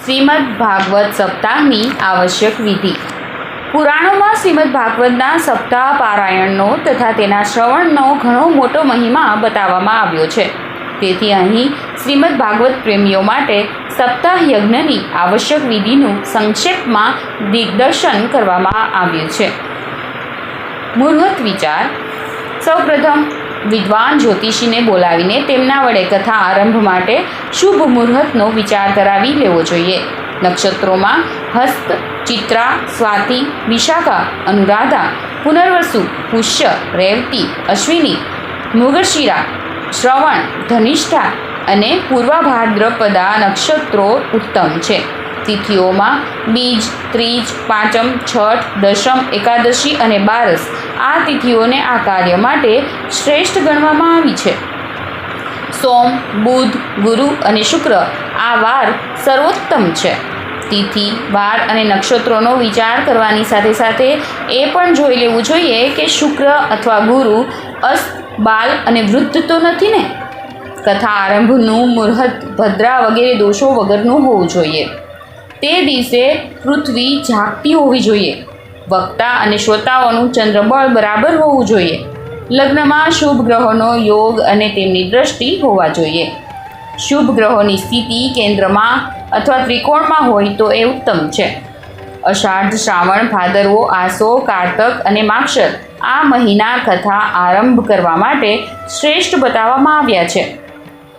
શ્રીમદ્ ભાગવત સપ્તાહની આવશ્યક વિધિ. પુરાણોમાં શ્રીમદ્ ભાગવતના સપ્તાહ પારાયણનો તથા તેના શ્રવણનો ઘણો મોટો મહિમા બતાવવામાં આવ્યો છે. તેથી અહીં શ્રીમદ્ ભાગવત પ્રેમીઓ માટે સપ્તાહ યજ્ઞની આવશ્યક વિધિનું સંક્ષેપમાં દિગ્દર્શન કરવામાં આવ્યું છે. મુહૂર્ત વિચાર. સૌપ્રથમ વિદ્વાન જ્યોતિષીને બોલાવીને તેમના વડે કથા આરંભ માટે શુભ મુહૂર્તનો વિચાર કરાવી લેવો જોઈએ. નક્ષત્રોમાં હસ્ત, ચિત્રા, સ્વાતિ, વિશાખા, અનુરાધા, પુનર્વસુ, પુષ્ય, રેવતી, અશ્વિની, મૃગશિરા, શ્રવણ, ધનિષ્ઠા અને પૂર્વભાદ્રપદા નક્ષત્રો ઉત્તમ છે. તિથિઓમાં બીજ, ત્રીજ, પાંચમ, છઠ, દશમ, એકાદશી અને બારસ આ તિથિઓને આ કાર્ય માટે શ્રેષ્ઠ ગણવામાં આવી છે. સોમ, બુધ, ગુરુ અને શુક્ર આ વાર સર્વોત્તમ છે. તિથિ, વાર અને નક્ષત્રોનો વિચાર કરવાની સાથે સાથે એ પણ જોઈ લેવું જોઈએ કે શુક્ર અથવા ગુરુ અસ્ત, બાલ અને વૃદ્ધ તો નથી ને. કથા આરંભનું મુહૂર્ત ભદ્રા વગેરે દોષો વગરનું હોવું જોઈએ. તે દિવસે પૃથ્વી જાગતી હોવી જોઈએ. વક્તા અને શ્રોતાઓનું ચંદ્રબળ બરાબર હોવું જોઈએ. લગ્નમાં શુભ ગ્રહોનો યોગ અને તેમની દ્રષ્ટિ હોવા જોઈએ. શુભ ગ્રહોની સ્થિતિ કેન્દ્રમાં અથવા ત્રિકોણમાં હોય તો એ ઉત્તમ છે. અષાઢ, શ્રાવણ, ભાદરવો, આસો, કારતક અને માગશર આ મહિના કથા આરંભ કરવા માટે શ્રેષ્ઠ બતાવવામાં આવ્યા છે.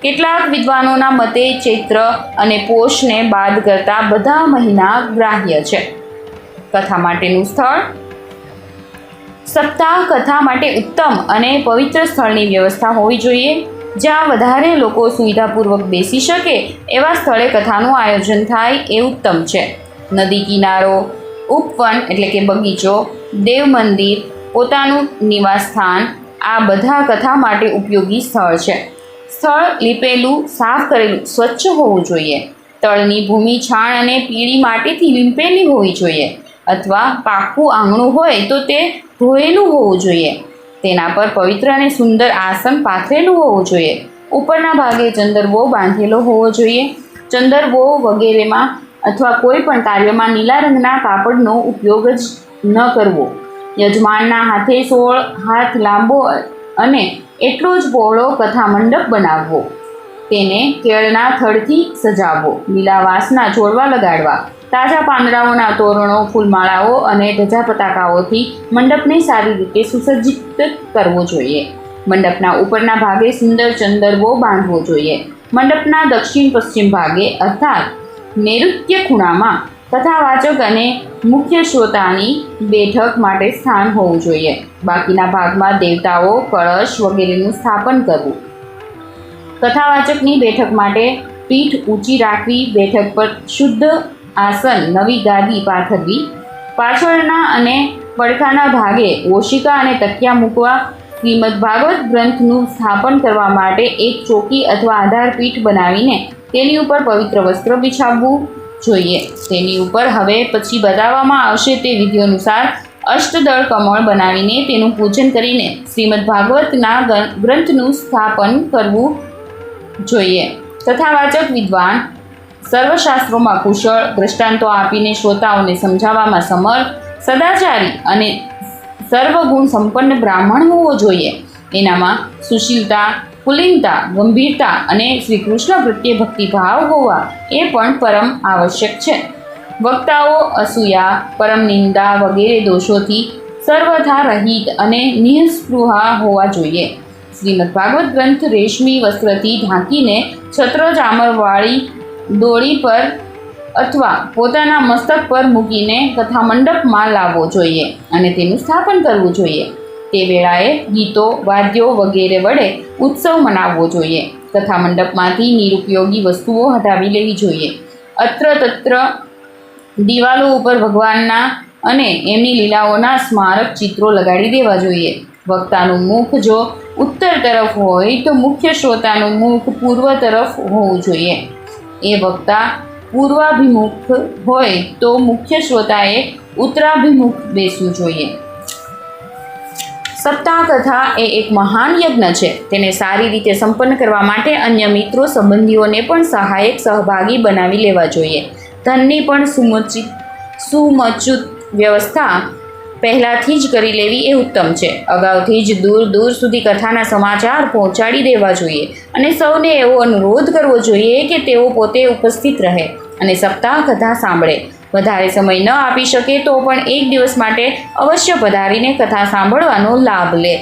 કેટલાક વિદ્વાનોના મતે ચૈત્ર અને પોષને બાદ કરતા બધા મહિના ગ્રાહ્ય છે. કથા માટેનું સ્થળ. સપ્તાહ કથા માટે ઉત્તમ અને પવિત્ર સ્થળની વ્યવસ્થા હોવી જોઈએ. જ્યાં વધારે લોકો સુવિધાપૂર્વક બેસી શકે એવા સ્થળે કથાનું આયોજન થાય એ ઉત્તમ છે. નદી કિનારો, ઉપવન એટલે કે બગીચો, દેવ મંદિર, પોતાનું નિવાસસ્થાન આ બધા કથા માટે ઉપયોગી સ્થળ છે. સ્થળ લીપેલું, સાફ કરેલું, સ્વચ્છ હોવું જોઈએ. તળની ભૂમિ છાણ અને પીળી માટીથી લીંપેલી હોવી જોઈએ અથવા પાકું આંગણું હોય તો તે ધોયેલું હોવું જોઈએ. તેના પર પવિત્ર અને સુંદર આસન પાથરેલું હોવું જોઈએ. ઉપરના ભાગે ચંદરબો બાંધેલો હોવો જોઈએ. ચંદરબો વગેરેમાં અથવા કોઈ પણ કાર્યમાં નીલા રંગના કાપડનો ઉપયોગ જ ન કરવો. યજમાનના હાથે 16 હાથ લાંબો અને એટલો જ પહોળો કથા મંડપ બનાવવો. તેને કેળના થડથી સજાવવો. લીલા વાંસના છોડવા લગાડવા. તાજા પાંદડાઓના તોરણો, ફૂલમાળાઓ અને ધજા પતાકાઓથી મંડપને સારી રીતે સુસજ્જિત કરવો જોઈએ. મંડપના ઉપરના ભાગે સુંદર ચંદરબો બાંધવો જોઈએ. મંડપના દક્ષિણ પશ્ચિમ ભાગે અર્થાત નૈઋત્ય ખૂણામાં કથાવાચક અને મુખ્ય શ્રોતાની બેઠક માટે સ્થાન હોવું જોઈએ. બાકીના ભાગમાં દેવતાઓ, કળશ વગેરેનું સ્થાપન કરવું. કથાવાચકની બેઠક માટે પીઠ ઊંચી રાખવી. બેઠક પર શુદ્ધ આસન, નવી ગાદી પાથરવી. પાછળના અને પડખાના ભાગે ઓશિકા અને તકિયા મૂકવા. શ્રીમદ્ ભાગવત ગ્રંથનું સ્થાપન કરવા માટે એક ચોકી અથવા આધારપીઠ બનાવીને તેની ઉપર પવિત્ર વસ્ત્ર બિછાવવું જોઈએ. તેની ઉપર હવે પછી બતાવવામાં આવશે તે વિધિ અનુસાર અષ્ટદળ કમળ બનાવીને તેનું પૂજન કરીને શ્રીમદ્ ભાગવતના ગ્રંથનું સ્થાપન કરવું જોઈએ. કથાવાચક વિદ્વાન, સર્વશાસ્ત્રોમાં કુશળ, દ્રષ્ટાંતો આપીને શ્રોતાઓને સમજાવવામાં સમર્થ, સદાચારી અને સર્વગુણ સંપન્ન બ્રાહ્મણ હોવો જોઈએ. એનામાં સુશીલતા, પુલિનતા, ગંભીરતા અને શ્રી કૃષ્ણ પ્રત્યે ભક્તિભાવ હોવા એ પણ પરમ આવશ્યક છે. વક્તાઓ અસૂયા, પરમ નિંદા વગેરે દોષોથી સર્વથા રહિત અને નિઃસ્પૃહા હોવા જોઈએ. શ્રીમદ્ ભાગવત ગ્રંથ રેશમી વસ્ત્રથી ઢાંકીને છત્રચામરવાળી દોરી પર અથવા પોતાના મસ્તક પર મૂકીને કથા મંડપમાં લાવવો જોઈએ અને તેનું સ્થાપન કરવું જોઈએ. તે વેળાએ ગીતો, વાદ્યો વગેરે વડે ઉત્સવ મનાવવો જોઈએ. કથા મંડપમાંથી નિરુપયોગી વસ્તુઓ હટાવી લેવી જોઈએ. અત્ર તત્ર દિવાલો ઉપર ભગવાનના અને એમની લીલાઓના સ્મારક ચિત્રો લગાડી દેવા જોઈએ. વક્તાનું મુખ જો ઉત્તર તરફ હોય તો મુખ્ય શ્રોતાનું મુખ પૂર્વ તરફ હોવું જોઈએ. એ વક્તા પૂર્વાભિમુખ હોય તો મુખ્ય શ્રોતાએ ઉત્તરાભિમુખ બેસવું જોઈએ. સપ્તાહ કથા એ એક મહાન યજ્ઞ છે. તેને સારી રીતે સંપન્ન કરવા માટે અન્ય મિત્રો, સંબંધીઓને પણ સહાયક સહભાગી બનાવી લેવા જોઈએ. ધનની પણ સુમચુત વ્યવસ્થા પહેલાંથી જ કરી લેવી એ ઉત્તમ છે. અગાઉથી જ દૂર દૂર સુધી કથાના સમાચાર પહોંચાડી દેવા જોઈએ અને સૌને એવો અનુરોધ કરવો જોઈએ કે તેઓ પોતે ઉપસ્થિત રહે અને સપ્તાહ કથા સાંભળે. વધારે સમય ન આપી શકે તો પણ એક દિવસ માટે અવશ્ય પધારીને કથા સાંભળવાનો લાભ લે.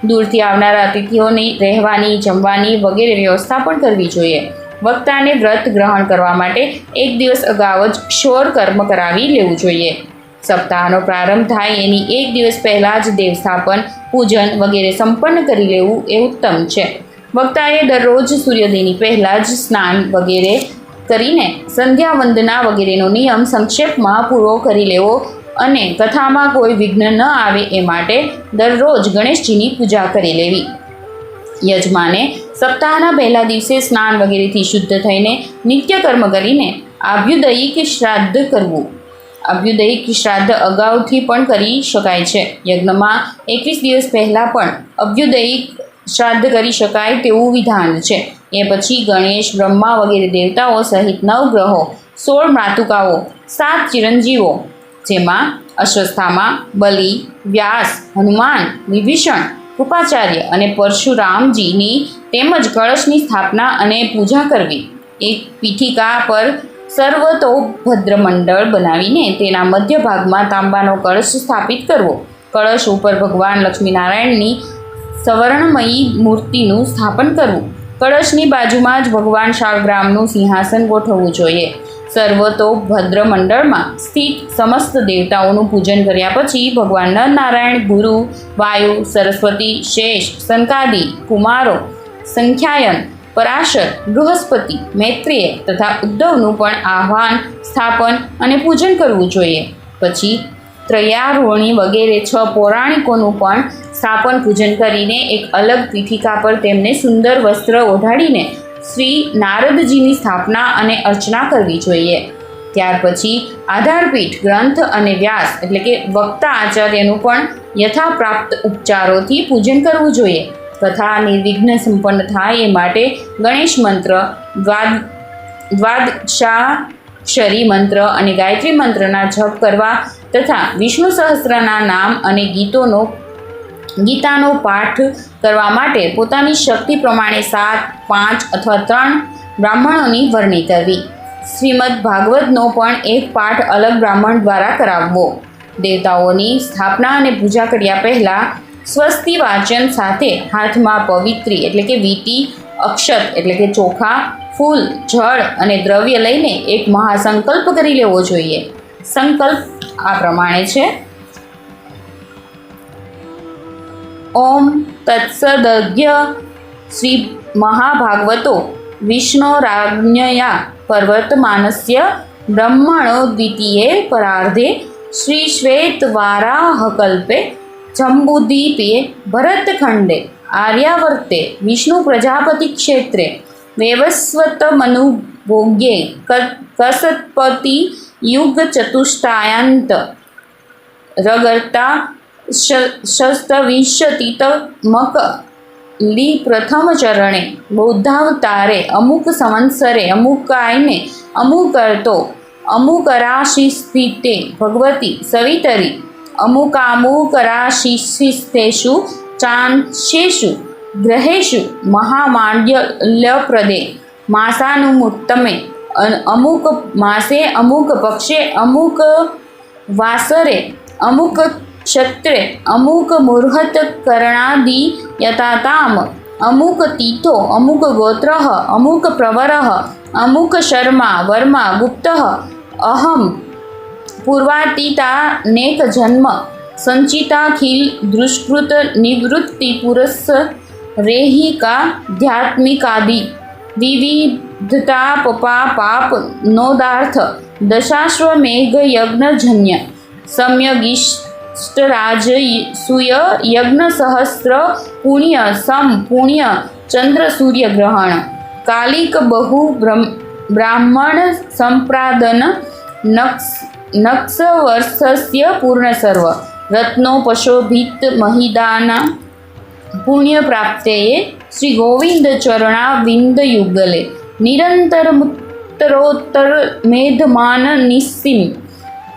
દૂરથી આવનારા અતિથિઓની રહેવાની, જમવાની વગેરે વ્યવસ્થા પણ કરવી જોઈએ. વક્તાને વ્રત ગ્રહણ કરવા માટે એક દિવસ અગાઉ જ ક્ષૌર કર્મ કરાવી લેવું જોઈએ. સપ્તાહનો પ્રારંભ થાય એની એક દિવસ પહેલાં જ દેવસ્થાપન, પૂજન વગેરે સંપન્ન કરી લેવું એ ઉત્તમ છે. વક્તાએ દરરોજ સૂર્યોદયની પહેલાં જ સ્નાન વગેરે કરીને સંધ્યા વંદના વગેરેનો નિયમ સંક્ષેપમાં પૂરો કરી લેવો અને કથામાં કોઈ વિઘ્ન ન આવે એ માટે દરરોજ ગણેશજીની પૂજા કરી લેવી. યજમાને સપ્તાહના પહેલા દિવસે સ્નાન વગેરેથી શુદ્ધ થઈને નિત્યકર્મ કરીને આભ્યુદયિક શ્રાદ્ધ કરવું. આભ્યુદયિક શ્રાદ્ધ અગાઉથી પણ કરી શકાય છે. યજ્ઞમાં 21 દિવસ પહેલાં પણ અભ્યુદયિક શ્રાદ્ધ કરી શકાય તેવું વિધાન છે. એ પછી ગણેશ, બ્રહ્મા વગેરે દેવતાઓ સહિત 9 ગ્રહો, 16 માતુકાઓ, 7 ચિરંજીવો જેમાં અશ્વસ્થામા, બલિ, વ્યાસ, હનુમાન, વિભીષણ, કૃપાચાર્ય અને પરશુરામજીની તેમજ કળશની સ્થાપના અને પૂજા કરવી. એક પીઠિકા પર સર્વતોભદ્ર મંડળ બનાવીને તેના મધ્ય ભાગમાં તાંબાનો કળશ સ્થાપિત કરવો. કળશ ઉપર ભગવાન લક્ષ્મીનારાયણની સવર્ણમયી મૂર્તિનું સ્થાપન કરવું. કળશની બાજુમાં જ ભગવાન શાળગ્રામનું સિંહાસન ગોઠવવું જોઈએ. સર્વતોભદ્ર મંડળમાં સ્થિત સમસ્ત દેવતાઓનું પૂજન કર્યા પછી ભગવાન નરનારાયણ, ગુરુ, વાયુ, સરસ્વતી, શેષ, સનકાદિ, કુમારો, સંખ્યાયન, પરાશર, બૃહસ્પતિ, મૈત્રેય તથા ઉદ્ધવનું પણ આહ્વાન, સ્થાપન અને પૂજન કરવું જોઈએ. પછી ત્રયારોહિણી વગેરે 6 પૌરાણિકોનું પણ સ્થાપન પૂજન કરીને એક અલગ પીઠિકા પર તેમને સુંદર વસ્ત્ર ઓઢાડીને શ્રી નારદજીની સ્થાપના અને અર્ચના કરવી જોઈએ. ત્યાર પછી આધારપીઠ, ગ્રંથ અને વ્યાસ એટલે કે વક્તા આચાર્યનું પણ યથાપ્રાપ્ત ઉપચારોથી પૂજન કરવું જોઈએ. કથા નિર્વિઘ્ન સંપન્ન થાય એ માટે ગણેશ મંત્ર, દ્વાદશાક્ષરી મંત્ર અને ગાયત્રી મંત્રના જપ કરવા તથા વિષ્ણુ સહસ્ત્રના નામ અને ગીતાનો પાઠ કરવા માટે પોતાની શક્તિ પ્રમાણે 7, 5 અથવા 3 બ્રાહ્મણોની વરણી કરવી. શ્રીમદ ભાગવતનો પણ એક પાઠ અલગ બ્રાહ્મણ દ્વારા કરાવવો. દેવતાઓની સ્થાપના અને પૂજા કર્યા પહેલાં સ્વસ્તિ વાચન સાથે હાથમાં પવિત્રી એટલે કે વીટી, અક્ષત એટલે કે ચોખા, ફૂલ, જળ અને દ્રવ્ય લઈને એક મહાસંકલ્પ કરી લેવો જોઈએ. સંકલ્પ આ પ્રમાણે છે: ઓમ તત્સદજ્ઞ શ્રી મહાભાગવતો વિષ્ણોરાજ્ઞયા પ્રવર્તમાનસ્ય બ્રહ્મણો દ્વિતીયે પરાર્ધે શ્રી શ્વેતવારાહકલ્પે જંબુદ્વીપે ભરતખંડે આર્યાવર્તે વિષ્ણુ પ્રજાપતિ ક્ષેત્રે વૈવસ્વતમનુભોગ્યે કસત્પતિ યુગ ચતુષ્ટાયંત રગર્તા શસ્તવિંશતિતમક લી પ્રથમ ચરણે બૌદ્ધાવતારે અમુક સંવત્સરે અમુકાયને અમુકર્તો અમુકરાશિસ્થિતે ભગવતી સવિતરી અમુકામુકરાશિસ્થિતેષુ ચાંસ્યેષુ ગ્रहेषु મહામાંડલ્યપ્રદે માસાનુમુત્તમે અમુક માસે અમુક પક્ષે અમુક વાસરે અમુક ક્ષત્રે અમુક મુહૂર્ત કરણાદિ યતાતામ અમુક તીથો અમુક ગોત્ર અમુક પ્રવર અમુક શર્મા વર્મા ગુપ્ત અહમ પૂર્વાતીતાનેક જન્મ સંચિતાખિલ દુષ્કૃત નિવૃત્તિ પુરસ્સ રેહિકા ધ્યાત્મિકાદિ વિવિધતા પપા પાપ નોદાર્થ દશાશ્વમેઘ યજ્ઞજન્ય સમ્યગિષ્ટરાજસૂય યજ્ઞ સહસ્ત્ર પુણ્ય સમ પુણ્ય ચંદ્ર સૂર્ય ગ્રહણ કાલિક બહુ બ્રાહ્મણ સંપ્રાદન નક્ષવર્ષસ્ય પૂર્ણ સર્વ રત્નોપશોભિત મહિદાના પુણ્ય પ્રાપ્તયે શ્રી ગોવિંદ ચરણાવિંદ યુગલે નિરંતર उत्तरोत्तर मेधमान निस्सिम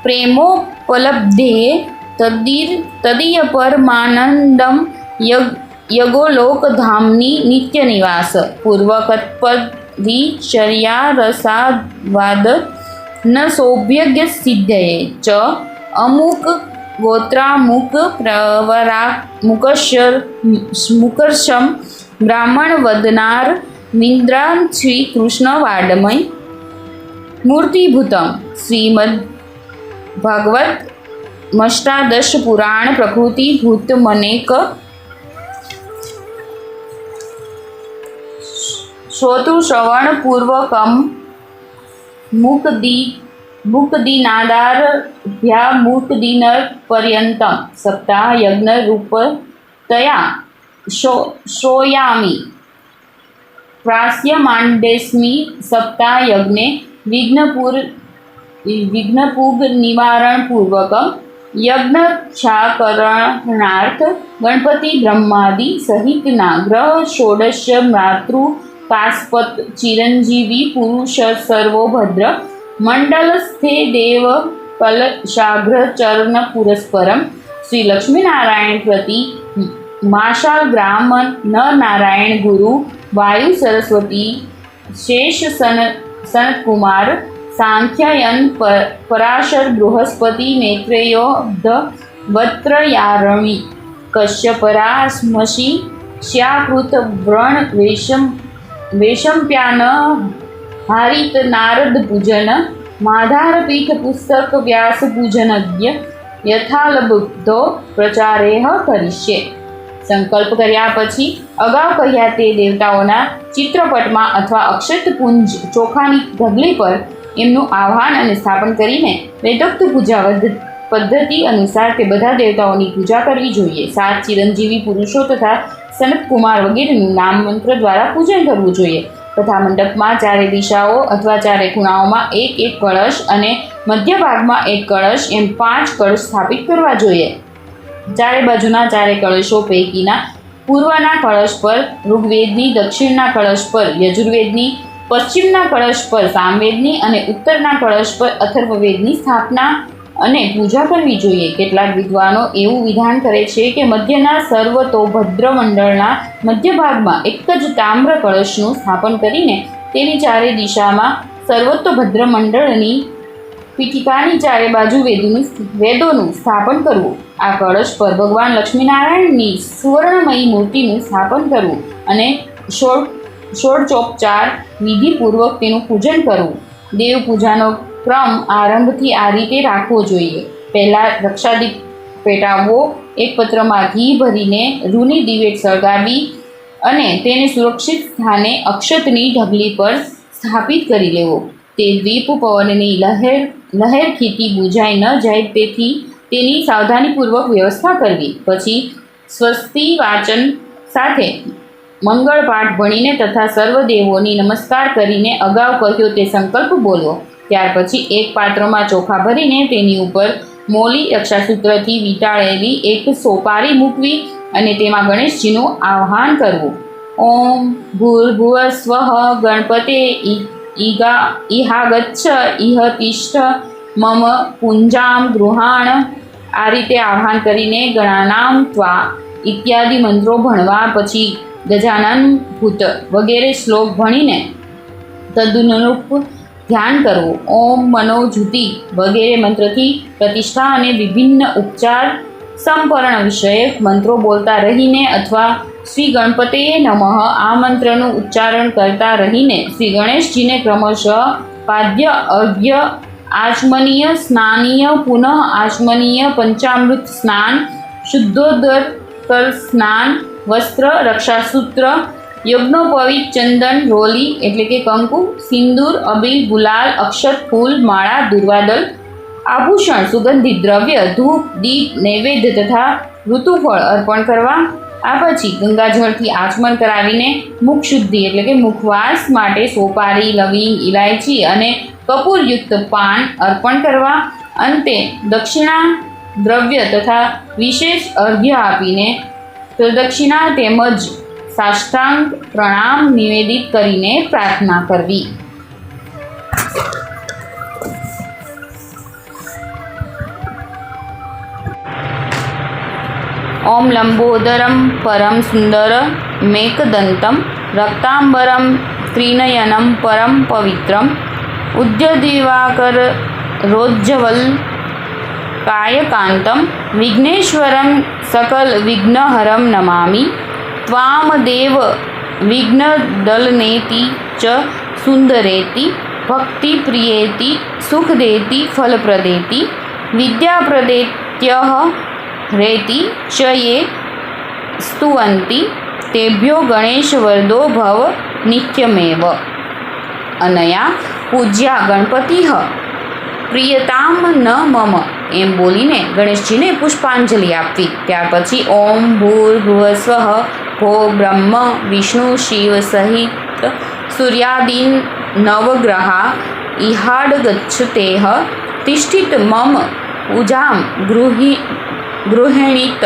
प्रेमोपलब्धे तदीय परमानंदम यगोलोक धामनी नित्य निवास पूर्वकत्पदिचर्या रसावाद न सौभ्यज्ञ सिद्धये च अमुक गोत्रामुक प्रवरा मुकर्षम ब्राह्मण वदनार मिंद्रां श्री कृष्ण वाडमय मूर्तिभूतम श्रीमद् भागवत मष्टादश पुराण प्रकृति भूत मनेक श्रोतुश्रवण पूर्वकम मुक्तिनादारभ्या मुक्तिनर पर्यंतम सप्ताह यज्ञ रूपतया श्रोयामि प्रास्यमाण्डेस्मि सप्ताह यज्ञे विघ्नपूग निवारण पूर्वक यज्ञक्षाकरणार्थ गणपति ब्रह्मादि सहितना ग्रह षोडश मातृ कास्पत चिरंजीवी पुरुष सर्वोभद्र मंडलस्थे देव कलशाग्र चरण पुरस्परम श्री लक्ष्मीनारायण प्रति माशाल ग्राम न नारायण गुरु वायु सरस्वती शेष सनत कुमार सांख्यायन पराशर बृहस्पति मैत्रेयो वत्रयारणी कश्यपराश्मशी श्याकृत व्रण वेशम्प्यान हारित नारद पूजन माधारपीठ पुस्तक व्यास पूजनज्ञ यथालबुद्धो प्रचारेह करिष्ये। संकल्प कर्या पछी अगाऊ कह्या ते देवताओना चित्रपटमां अथवा अक्षतपुंज चोखानी ढगली पर एमनुं आह्वान अने स्थापन करीने वेदोक्त पूजा पद्धति अनुसार ते बधा देवताओनी पूजा करवी जोईए। 7 चिरंजीवी पुरुषो तथा सनत कुमार वगैरेनुं नाम मंत्र द्वारा पूजन करवुं जोईए। तथा मंडपमां चारे दिशाओ अथवा चारे खूणाओमां एक एक कलश अने मध्य भागमां एक कलश एम 5 कलश स्थापित करवा जोईए। चारे बाजुना चारे कलशो पैकीना पूर्वना कलश पर ऋग्वेदनी, दक्षिणना कलश पर यजुर्वेदनी, पश्चिमना कलश पर सामवेदनी अने उत्तरना कलश पर अथर्ववेदनी स्थापना अने पूजा करवी जोईए। केटलाक विद्वानो एवुं विधान करे छे के मध्यना सर्वतोभद्र मंडळना मध्य भागमां एक ज ताम्र कलशनुं स्थापन करीने तेनी चारे दिशामां सर्वतोभद्र मंडळनी पीठिकानी चारे बाजु वेदोनुं स्थापन करवुं। आ कलश पर भगवान लक्ष्मीनारायणनी सुवर्णमयी मूर्तिनुं स्थापन करवुं अने षोडशोपचार विधिपूर्वक तेनुं पूजन करवुं। देव पूजानो क्रम आरंभथी आ रीते राखवो जोईए। पहेला रक्षादीप पेटाववो, एक पत्रमां घी भरीने रूनी दिवेट सळगावी अने तेने सुरक्षित स्थाने अक्षतनी ढगली पर स्थापित करी लेवो। ते द्वीप पवननी लहेरखीथी बुझाई न जाय तेनी सावधानीपूर्वक व्यवस्था करवी। पछी स्वस्ति वाचन साथे मंगल पाठ भणीने तथा सर्वदेवोनी नमस्कार करीने अगाऊ कह्यो ते संकल्प बोलवो। त्यार पछी एक पात्रमां चोखा भरीने तेनी उपर मोली रक्षासूत्रथी वींटाळेली एक सोपारी मूकवी अने तेमां गणेशजीनुं आह्वान करवुं। ओम भूर्भुवः स्वः गणपते इहागच्छ इह तिष्ठ मम पुंजां गृहाण। आ रीते आह्वान करीने गणानां त्वा इत्यादि मंत्रो भणवा पछी गजानन भूत वगैरे श्लोक भणीने तदनुरूप ध्यान करवुं। ओम मनोजुति वगैरे मंत्रथी प्रतिष्ठा अने विभिन्न उपचार संपर्ण विषयक मंत्रो बोलता रहीने अथवा श्री गणपते नमः आ मंत्रનું ઉચ્ચારણ કરતા રહીને શ્રી ગણેશજીને ક્રમશઃ પાદ્ય અર્ઘ્ય આચમનીય સ્નાનીય પુનઃ આચમનીય પંચામૃત સ્નાન શુદ્ધોદર સ્નાન વસ્ત્ર રક્ષાસૂત્ર યજ્ઞોપવિત ચંદન રોલી એટલે કે કંકુ સિંદૂર અબીલ ગુલાલ અક્ષત ફૂલ માળા દુર્વાદલ આભૂષણ સુગંધિત દ્રવ્ય ધૂપ દીપ નૈવેદ્ય તથા ઋતુફળ અર્પણ કરવા। આ પછી ગંગાજળથી આચમન કરાવીને મુખ શુદ્ધિ એટલે કે મુખવાસ માટે સોપારી લવિંગ ઇલાયચી અને કપૂરયુક્ત પાન અર્પણ કરવા। અંતે દક્ષિણા દ્રવ્ય તથા વિશેષ અર્ઘ્ય આપીને પ્રદક્ષિણા તેમજ સાષ્ટાંગ પ્રણામ નિવેદિત કરીને પ્રાર્થના કરવી। ઓમ લંબોદરમ પરમ સુંદર મેકદંતમ રક્તાંબરમ ત્રિનયનમ પરમ પવિત્રમ ઉદ્યદિવાકર રોજ્જવલ કાયકાંતમ વિઘ્નેશ્વરમ સકલ વિઘ્નહરમ નમામિ ત્વામદેવ વિઘ્નદલનેતિ ચ સુંદરેતિ ભક્તિપ્રિયેતિ સુખદેતિ ફલપ્રદેતિ વિદ્યાપ્રદેત્યઃ રેતિ ચ યે સ્તુવંતિ તેભ્યો ગણેશવરદો ભવ નિત્યમેવ. અનયા પૂજ્યા ગણપતિઃ પ્રિયતામ ન મમ એમ બોલીને ગણેશજીને પુષ્પાંજલિ આપવી. ત્યાર પછી ઓમ ભૂર્ભુવસ્વઃ ભો બ્રહ્મ વિષ્ણુ શિવ સહિત સૂર્યાદીન નવગ્રહા ઇહાડગચ્છતેઃ તિષ્ઠિત મમ પૂજામ ગૃહિણીત.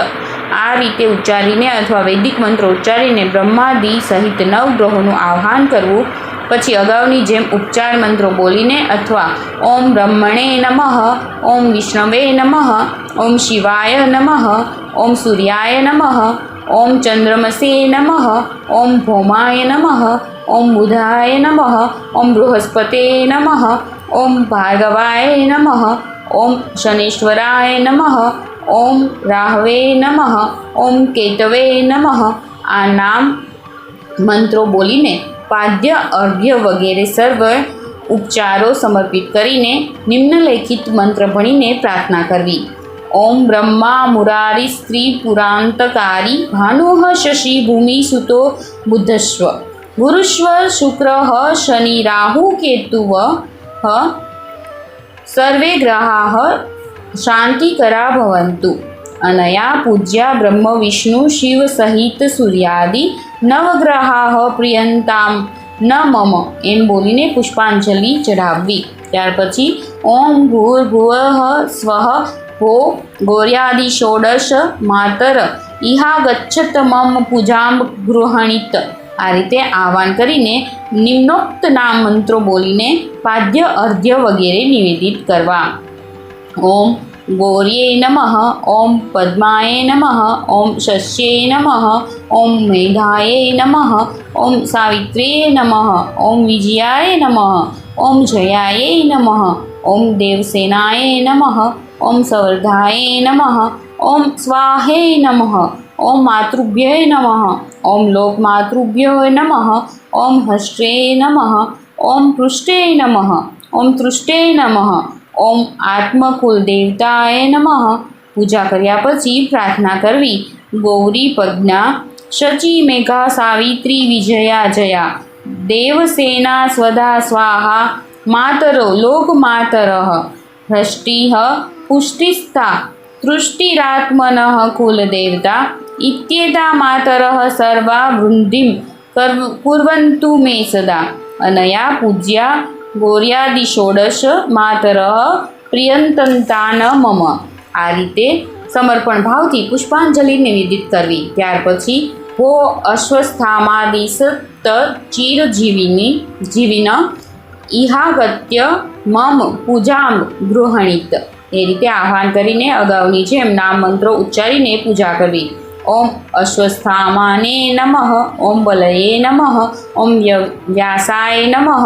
આ રીતે ઉચ્ચારીને અથવા વૈદિક મંત્રો ઉચ્ચારીને બ્રહ્માદિ સહિત નવગ્રહોનું આહ્વાન કરવું. પછી અગાઉની જેમ ઉપચાર મંત્રો બોલીને અથવા ઓમ બ્રહ્મણે નમઃ, ઓમ વિષ્ણવે નમઃ, ઓમ શિવાય નમઃ, ઓમ સૂર્યાય નમઃ, ઓમ ચંદ્રમસે નમઃ, ઓમ ભૌમાય નમઃ, ઓમ બુધાય નમઃ, ઓમ બૃહસ્પતે નમઃ, ઓમ ભાર્ગવાય નમઃ, ઓમ શનીશ્વરાય નમઃ, ઓમ રાહવે નમઃ, ઓમ કેતવે નમઃ. આ નામ મંત્રો બોલીને પાદ્ય અર્ઘ્ય વગેરે સર્વ ઉપચારો સમર્પિત કરીને નિમ્નલિખિત મંત્ર ભણીને પ્રાર્થના કરવી. ઓમ બ્રહ્મા મુરારી સ્ત્રી પુરાંતકારી ભાનુઃ શશી ભૂમિ સુતો બુધસ્વ ગુરુશ્વ શુક્ર શનિ રાહુ કેતુવ સર્વે ગ્રહાઃ શાંતિકરા ભવન્તુ. અનયા પૂજ્યા બ્રહ્મ વિષ્ણુ શિવ સહિત સૂર્યાદિ નવગ્રહાઃ પ્રિયંતામ ન મમ એમ બોલીને પુષ્પાંજલિ ચઢાવવી. ત્યાર પછી ઓમ ભૂર્ભુવઃ સ્વઃ ભો ગૌર્યાદિ ષોડશ માતર ઇહા ગચ્છત મમ પૂજામ ગૃહણીત. આ રીતે આહ્વાન કરીને નિમ્નોક્ત નામ મંત્રો બોલીને પાદ્ય અર્ઘ્ય વગેરે નિવેદિત કરવા. ઓમ ગૌર્યે નમઃ, ઓમ પદ્માય નમઃ, ઓમ શસ્યે નમઃ, ઓમ મેધાય નમઃ, ઓમ સાવિત્રે નમઃ, ઓમ વિજયાય નમઃ, ઓમ જયાય નમઃ, ઓમ દેવસેનાય નમઃ, ઓમ સંવર્ધાય નમઃ, ઓમ સ્વાહે નમઃ, ઓમ માતૃભ્યય નમઃ, ઓમ લોકમાતૃભ્યો નમઃ, ઓમ હસ્ત્રે નમઃ, ઓમ પૃષ્ઠે નમઃ, ઓમ તૃષ્ટે નમઃ, ઓમ આત્મકુલ દેવતાય નમઃ. પૂજા કર્યા પછી પ્રાર્થના કરવી. ગૌરી પજ્ઞા શચી મેઘા સાવિત્રી વિજયા જયા દેવસેના સ્વધા સ્વાહા માતરો લોકમાતરઃ હષ્ટિઃ પુષ્ટિસ્થા તૃષ્ટિરાત્મનઃ કુલદેવતા ઇત્યેતા માતરઃ સર્વા વૃદ્ધિં કુર્વन्तુ મે સદા. અનયા પૂજ્યા ગૌર્યાદિ ષોડશ માતરઃ પ્રિયંતંતાન મમ. આ રીતે સમર્પણ ભાવથી પુષ્પાંજલિ નિવેદિત કરવી. ત્યાર પછી ભો અશ્વસ્થામાદિસ ચિરજીવિન ઇહાગત્ય મમ પૂજામ ગૃહણીત. એ રીતે આહ્વાન કરીને અગાઉની જેમ નામ મંત્રો ઉચ્ચારીને પૂજા કરવી. ઓમ અશ્વસ્થામાને નમઃ, ઓમ બલયે નમઃ, ઓમ વ્યાસાય નમઃ,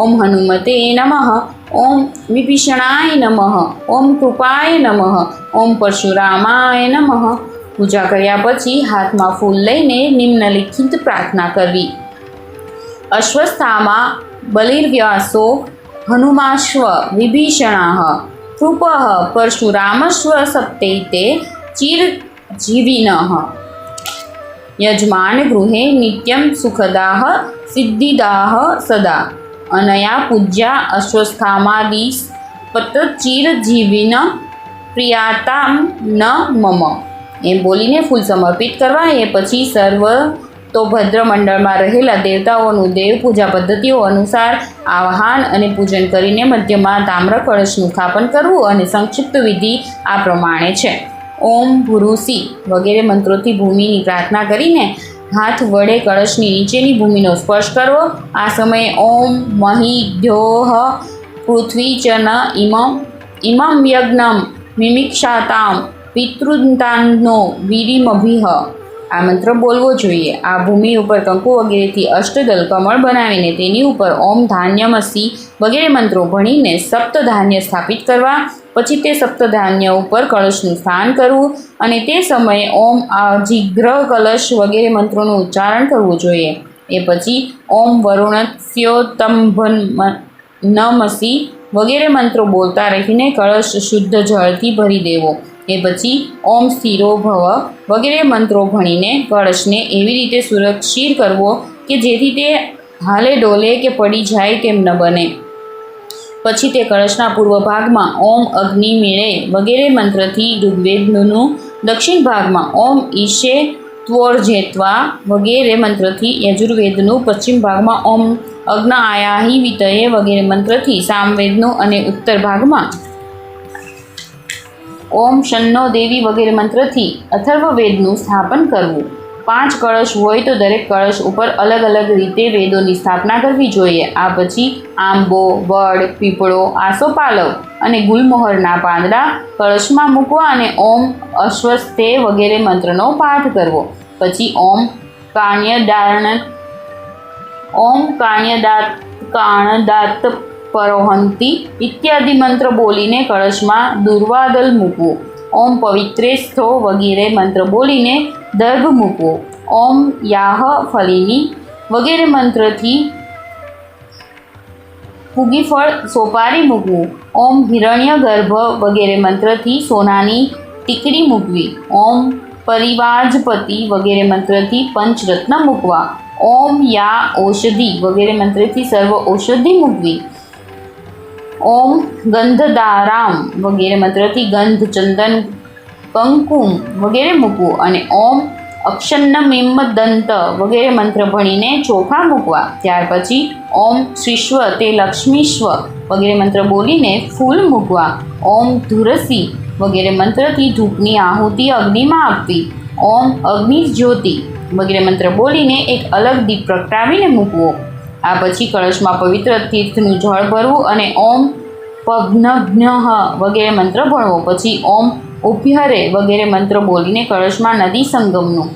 ઓમ હનુમતે નમઃ, ઓમ વિભીષણાય નમઃ, ઓમ કૃપાય નમઃ, ઓમ પરશુરામાય નમઃ. પૂજા કર્યા પછી હાથમાં ફૂલ લઈને નિમ્નલિખિત પ્રાર્થના કરવી. અશ્વસ્થામા બલિર્વ્યાસો હનુમાશ્વ વિભીષણાઃ કૃપઃ પરશુરામશ્વ સપ્તૈતે ચિરજીવિનઃ યજમાન ગૃહે નિત્યમ સુખદાઃ સિદ્ધિદાઃ સદા. અનયા પૂજ્યા અશ્વસ્થામાદિ પતચિરજીવિન પ્રિયાતામ ન મમ એમ બોલીને ફૂલ સમર્પિત કરવા. એ પછી સર્વ તો ભદ્ર મંડળમાં રહેલા દેવતાઓનું દેવ પૂજા પદ્ધતિઓ અનુસાર આવાહન અને પૂજન કરીને મધ્યમાં તામ્ર કળશનું સ્થાપન કરવું. અને સંક્ષિપ્ત વિધિ આ પ્રમાણે છે. ઓમ ભુરુસી વગેરે મંત્રોથી ભૂમિની પ્રાર્થના કરીને હાથ વડે કળશની નીચેની ભૂમિનો સ્પર્શ કરવો. આ સમયે ઓમ મહિદ્યોઃ પૃથ્વી ચ ન ઇમં યજ્ઞમ મિમિક્ષાતામ પિતૃતાનો વીરીમભિહ. આ મંત્ર બોલવો જોઈએ. આ ભૂમિ ઉપર કંકુ વગેરેથી અષ્ટદલ કમળ બનાવીને તેની ઉપર ઓમ ધાન્યમસી વગેરે મંત્રો ભણીને સપ્તધાન્ય સ્થાપિત કરવા. પછી તે સપ્તધાન્ય ઉપર કળશનું સ્થાન કરવું અને તે સમયે ઓમ જીઘ્ર કલશ વગેરે મંત્રોનું ઉચ્ચારણ કરવું જોઈએ. એ પછી ઓમ વરુણસ્યોતંભનમસી વગેરે મંત્રો બોલતા રહીને કળશ શુદ્ધ જળથી ભરી દેવો. એ પછી ઓમ સ્થિરો ભવ વગેરે મંત્રો ભણીને કળશને એવી રીતે સુરક્ષિત કરવો કે જેથી તે હાલે ડોલે કે પડી જાય તેમ ન બને. પછી તે કળશના પૂર્વ ભાગમાં ઓમ અગ્નિ મેળે વગેરે મંત્રથી ઋગ્વેદનું, દક્ષિણ ભાગમાં ઓમ ઈશે ત્વોર્જેત્વા વગેરે મંત્રથી યજુર્વેદનું, પશ્ચિમ ભાગમાં ઓમ અગ્ન આયાહી વિતયે વગેરે મંત્રથી સામવેદનું અને ઉત્તર ભાગમાં ઓમ શન્નો દેવી વગેરે મંત્રથી અથર્વવેદનું સ્થાપન કરવું. 5 કળશ હોય તો દરેક કળશ ઉપર અલગ અલગ રીતે વેદોની સ્થાપના કરવી જોઈએ. આ પછી આંબો, વડ, પીપળો, આસોપાલવ અને ગુલમોહરના પાંદડા કળશમાં મૂકવા અને ઓમ અશ્વસ્થે વગેરે મંત્રનો પાઠ કરવો. પછી ઓમ કાણ્યદાત પરોહંતી ઇત્યાદિ મંત્ર બોલીને કળશમાં દુર્વાદલ મૂકવું. ઓમ પવિત્રેસ્થો વગેરે મંત્ર બોલીને દર્ભ મૂકવો. ઓમ યાહ ફલિની વગેરે મંત્રથી ફૂગીફળ સોપારી મૂકવું. ઓમ હિરણ્ય ગર્ભ વગેરે મંત્રથી સોનાની ટીકડી મૂકવી. ઓમ પરિવાજપતિ વગેરે મંત્રથી પંચરત્ન મૂકવા. ઓમ યા ઔષધિ વગેરે મંત્રથી સર્વ ઔષધિ મૂકવી. ઓમ ગંધદારામ વગેરે મંત્રથી ગંધ, ચંદન, કંકુમ વગેરે મૂકવું અને ઓમ અક્ષન્નમિમ દંત વગેરે મંત્ર ભણીને ચોખા મૂકવા. ત્યાર પછી ઓમ શ્રીશ્વ તે લક્ષ્મીશ્વ વગેરે મંત્ર બોલીને ફૂલ મૂકવા. ઓમ ધુરસી વગેરે મંત્રથી ધૂપની આહુતિ અગ્નિમાં આપવી. ઓમ અગ્નિજ્યોતિ વગેરે મંત્ર બોલીને એક અલગ દીપ પ્રગટાવીને મૂકવો. આ પછી કળશમાં પવિત્ર તીર્થનું જળ ભરવું અને ઓમ પઘ્નઘ્નઃ વગેરે મંત્ર ભણવો. પછી ઓમ ઉભ્યરે વગેરે મંત્ર બોલીને કળશમાં નદી સંગમનું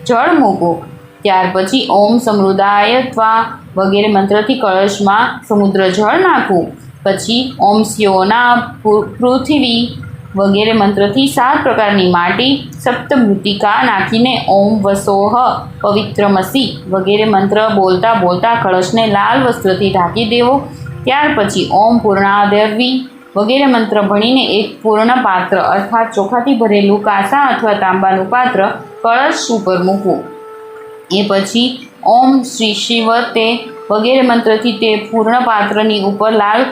જળ મૂકવું. ત્યાર પછી ઓમ સમૃદ્ધાયત્વા વગેરે મંત્રથી કળશમાં સમુદ્ર જળ નાખવું. પછી ઓમ સ્યોના પૃથ્વી વગેરે મંત્રથી 7 પ્રકારની માટી સપ્તમૃતિકા નાખીને ઓમ વસોહ પવિત્રમસી વગેરે મંત્ર બોલતા બોલતા કળશને લાલ વસ્ત્રથી ઢાંકી દેવો. ત્યાર પછી ઓમ પૂર્ણાદેવી વગેરે મંત્ર ભણીને એક પૂર્ણ પાત્ર અર્થાત ચોખાથી ભરેલું કાંસા અથવા તાંબાનું પાત્ર કળશ ઉપર મૂકવું. એ પછી ઓમ શ્રી શિવ તે વગેરે મંત્રથી તે પૂર્ણ પાત્રની ઉપર લાલ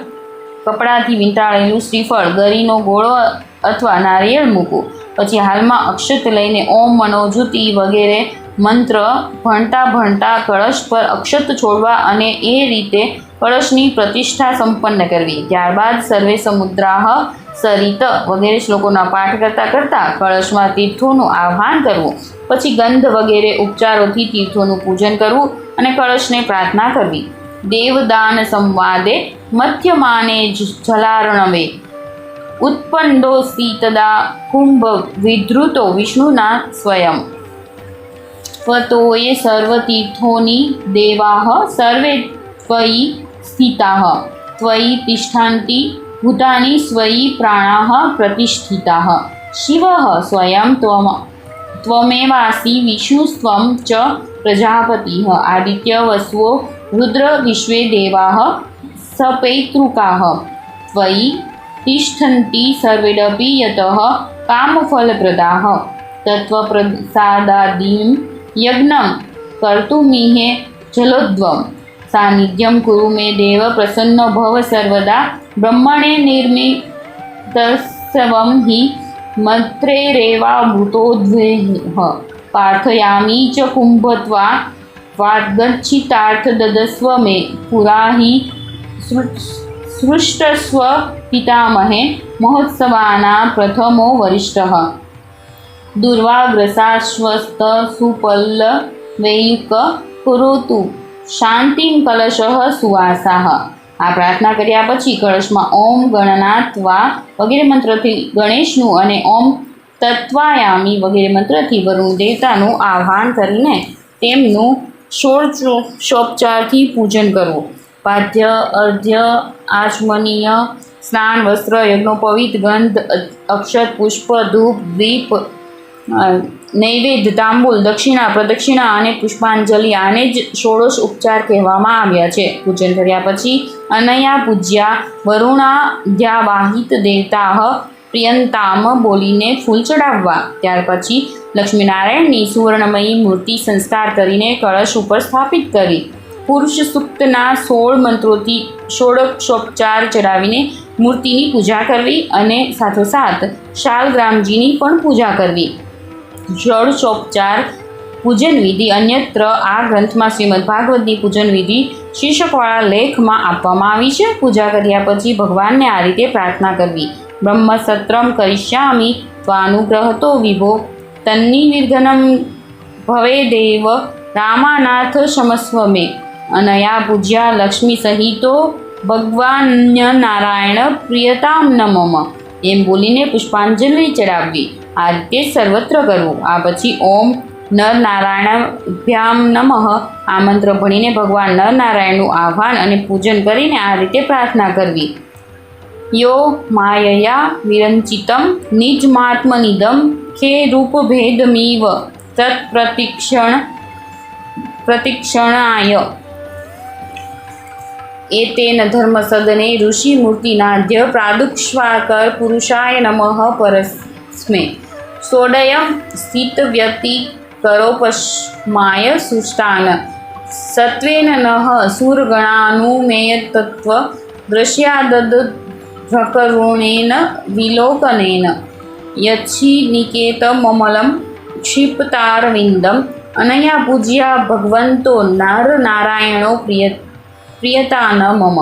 કપડાથી વીંટાળેલું શ્રીફળ, ગરીનો ગોળો અથવા નારિયેળ મૂકવું. પછી હાલમાં અક્ષત લઈને ઓમ મનોજુતિ વગેરે મંત્ર ભણતા કળશ પર અક્ષત છોડવા અને એ રીતે કળશની પ્રતિષ્ઠા સંપન્ન કરવી. ત્યારબાદ સર્વે સમુદ્રાહ સરિત વગેરે શ્લોકોના પાઠ કરતાં કળશમાં તીર્થોનું આહ્વાન કરવું. પછી ગંધ વગેરે ઉપચારોથી તીર્થોનું પૂજન કરવું અને કળશને પ્રાર્થના કરવી. દેવદાન સંવાદે મધ્યમાને જલાર્ણવે ઉત્પન્નોऽસि તદા કુંભ વિધૃતો વિષ્ણુના સ્વયં ત્વતોયે સર્વતીર્થોની દેવાઃ સર્વે ત્વયि સ્થિતાઃ ત્વયि તિષ્ઠन्ति ભૂતાनि સ્વયि પ્રાણાઃ પ્રતિષ્ઠિતાઃ શિવઃ સ્વયં ત્વમેવાસि વિષ્ણુસ્ત્વં ચ પ્રજાપતિઃ આદિત્ય વસવો રુદ્ર વિશ્વે દેવાઃ સપૈતૃકાઃ ત્વયि તિષ્ઠन्ति સર્વેડપી યતઃ કામફલપ્રદાઃ તત્વપ્રસાદાદીં યજ્ઞં કર્તુમિહે જલોદ્વમ સાનિધ્યમ કુરુ મે દેવ પ્રસન્નો ભવ સર્વદા બ્રહ્મણે નિર્મિતસ્વં હિ મત્રેરેવામૃતોદ્વેહ પાર્થયામી ચ કુંભત્વા વાદ્ગચ્છિતાર્થ મે પુરા હિ સૃષ્ટસ્વ પિતામહે મહોત્સવાના પ્રથમો વરિષ્ઠઃ દુર્વાગ્રસાશ્વસ્ત સુપલ્લવૈયુક કરોતુ શાંતિં કલશઃ સુવાસાઃ આ પ્રાર્થના કર્યા પછી કળશમાં ઓમ ગણનાત્વા વગેરે મંત્રથી ગણેશનું અને ઓમ તત્વાયામી વગેરે મંત્રથી વરુણ દેવતાનું આહ્વાન કરીને તેમનું ષોડશોપચારથી પૂજન કરવું. પાદ્ય, અર્ધ્ય, આચમનીય, સ્નાન, વસ્ત્ર, યજ્ઞોપવિત, ગંધ, અક્ષત, પુષ્પ, ધૂપ, દીપ, નૈવેદ્ય, તાંબૂલ, દક્ષિણા, પ્રદક્ષિણા અને પુષ્પાંજલિ આને જ ષોડશ ઉપચાર કહેવામાં આવ્યા છે. પૂજન કર્યા પછી અનયા પૂજ્યા વરુણાદ્યાવાહિત દેવતા પ્રિયંતામ બોલીને ફૂલ ચડાવવા. ત્યાર પછી લક્ષ્મીનારાયણની સુવર્ણમયી મૂર્તિ સંસ્કાર કરીને કળશ ઉપર સ્થાપિત કરી પુરુષ સૂક્તના 16 મંત્રોથી ષોડશોપચાર ચડાવીને મૂર્તિની પૂજા કરવી અને સાથોસાથ શાલગ્રામજીની પણ પૂજા કરવી. ષોડશોપચાર પૂજન વિધિ અન્યત્ર આ ગ્રંથમાં શ્રીમદ ભાગવતની પૂજન વિધિ શીર્ષકવાળા લેખમાં આપવામાં આવી છે. પૂજા કર્યા પછી ભગવાનને આ રીતે પ્રાર્થના કરવી. બ્રહ્મસત્રમ કરિષ્યામિ ત્વાનુગ્રહતો વિભો તન્નિર્વિઘ્નમ ભવેદેવ રામાનાથ ક્ષમસ્વ મે. અનયા પૂજ્યા લક્ષ્મી સહિતો ભગવાન્ય નારાયણ પ્રિયતામ નમઃ એમ બોલીને પુષ્પાંજલિ ચડાવવી. આ રીતે સર્વત્ર કરવું. આ પછી ઓમ નર નારાયણાભ્યામ નમઃ આ મંત્ર ભણીને ભગવાન નર નારાયણનું આહ્વાન અને પૂજન કરીને આ રીતે પ્રાર્થના કરવી. યો માયયા વિરંચિતમ નિજમાત્મનિદમ ખે રૂપભેદમીવ તત્પ્રતિક્ષણાય એતેન ધર્મસદને ઋષિમૂર્તિનાદ્ય પ્રાદુક્ષ્વાકર પુરુષાય નમઃ પરસ્મે સોડયમ સ્થિતવ્યતિ કરોપસ્માય સુષ્ટાન સત્વેન નઃ સુરગણાનુમેયતત્વ દ્રશ્યાદદ્ભ્રકરુણેન વિલોકનેન યચ્છિનિકેતમમલં ક્ષિપ્તારવિંદમ. અનયા પૂજ્યા ભગવંતો નર નારાયણો પ્રિયતા ન મમ.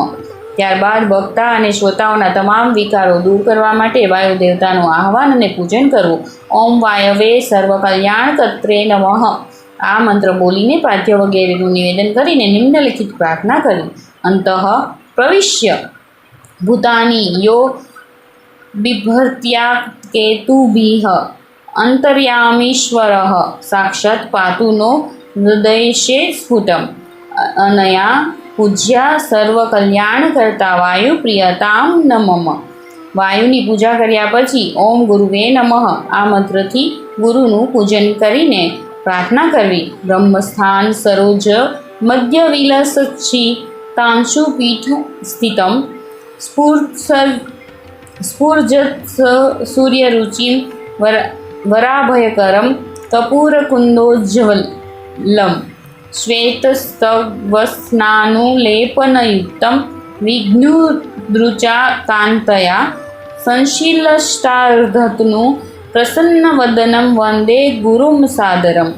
ત્યારબાદ વક્તા અને શ્રોતાઓના તમામ વિકારો દૂર કરવા માટે વાયુ દેવતાનું આહ્વાન અને પૂજન કરવું. ઓમ વાયવે સર્વકલ્યાણકર્ત્રે નમઃ આ મંત્ર બોલીને પાદ્ય વગેરેનું નિવેદન કરીને નિમ્નલિખિત પ્રાર્થના કરી. અંતઃ પ્રવિશ્ય ભૂતાની યો બિભર્ત્યા કેતુભિઃ અંતર્યામીશ્વરઃ સાક્ષાત પાતુ નો હૃદયશે સ્ફુટમ. અનયા પૂજ્યા સર્વકલ્યાણકર્તા વાયુ પ્રિયતામ નમઃ. વાયુની પૂજા કર્યા પછી ઓમ ગુરુવે નમઃ આ મંત્રથી ગુરુનું પૂજન કરીને પ્રાર્થના કરવી. બ્રહ્મસ્થાન સરોજ મધ્ય વિલસચ્છી તાંશુ પીઠ સ્થિતમ સ્ફુર્જત સૂર્યરુચિમ વરાભયકરમ કપૂરકુંદોજ્જવલમ શ્વેતસ્તવસ્નાનુલેપનયુક્તમ વિઘ્નુદૃચા કાંતયા સંશીલષ્ટાર્ધતનું પ્રસન્નવદનમ વંદે ગુરુમ સાદરમ.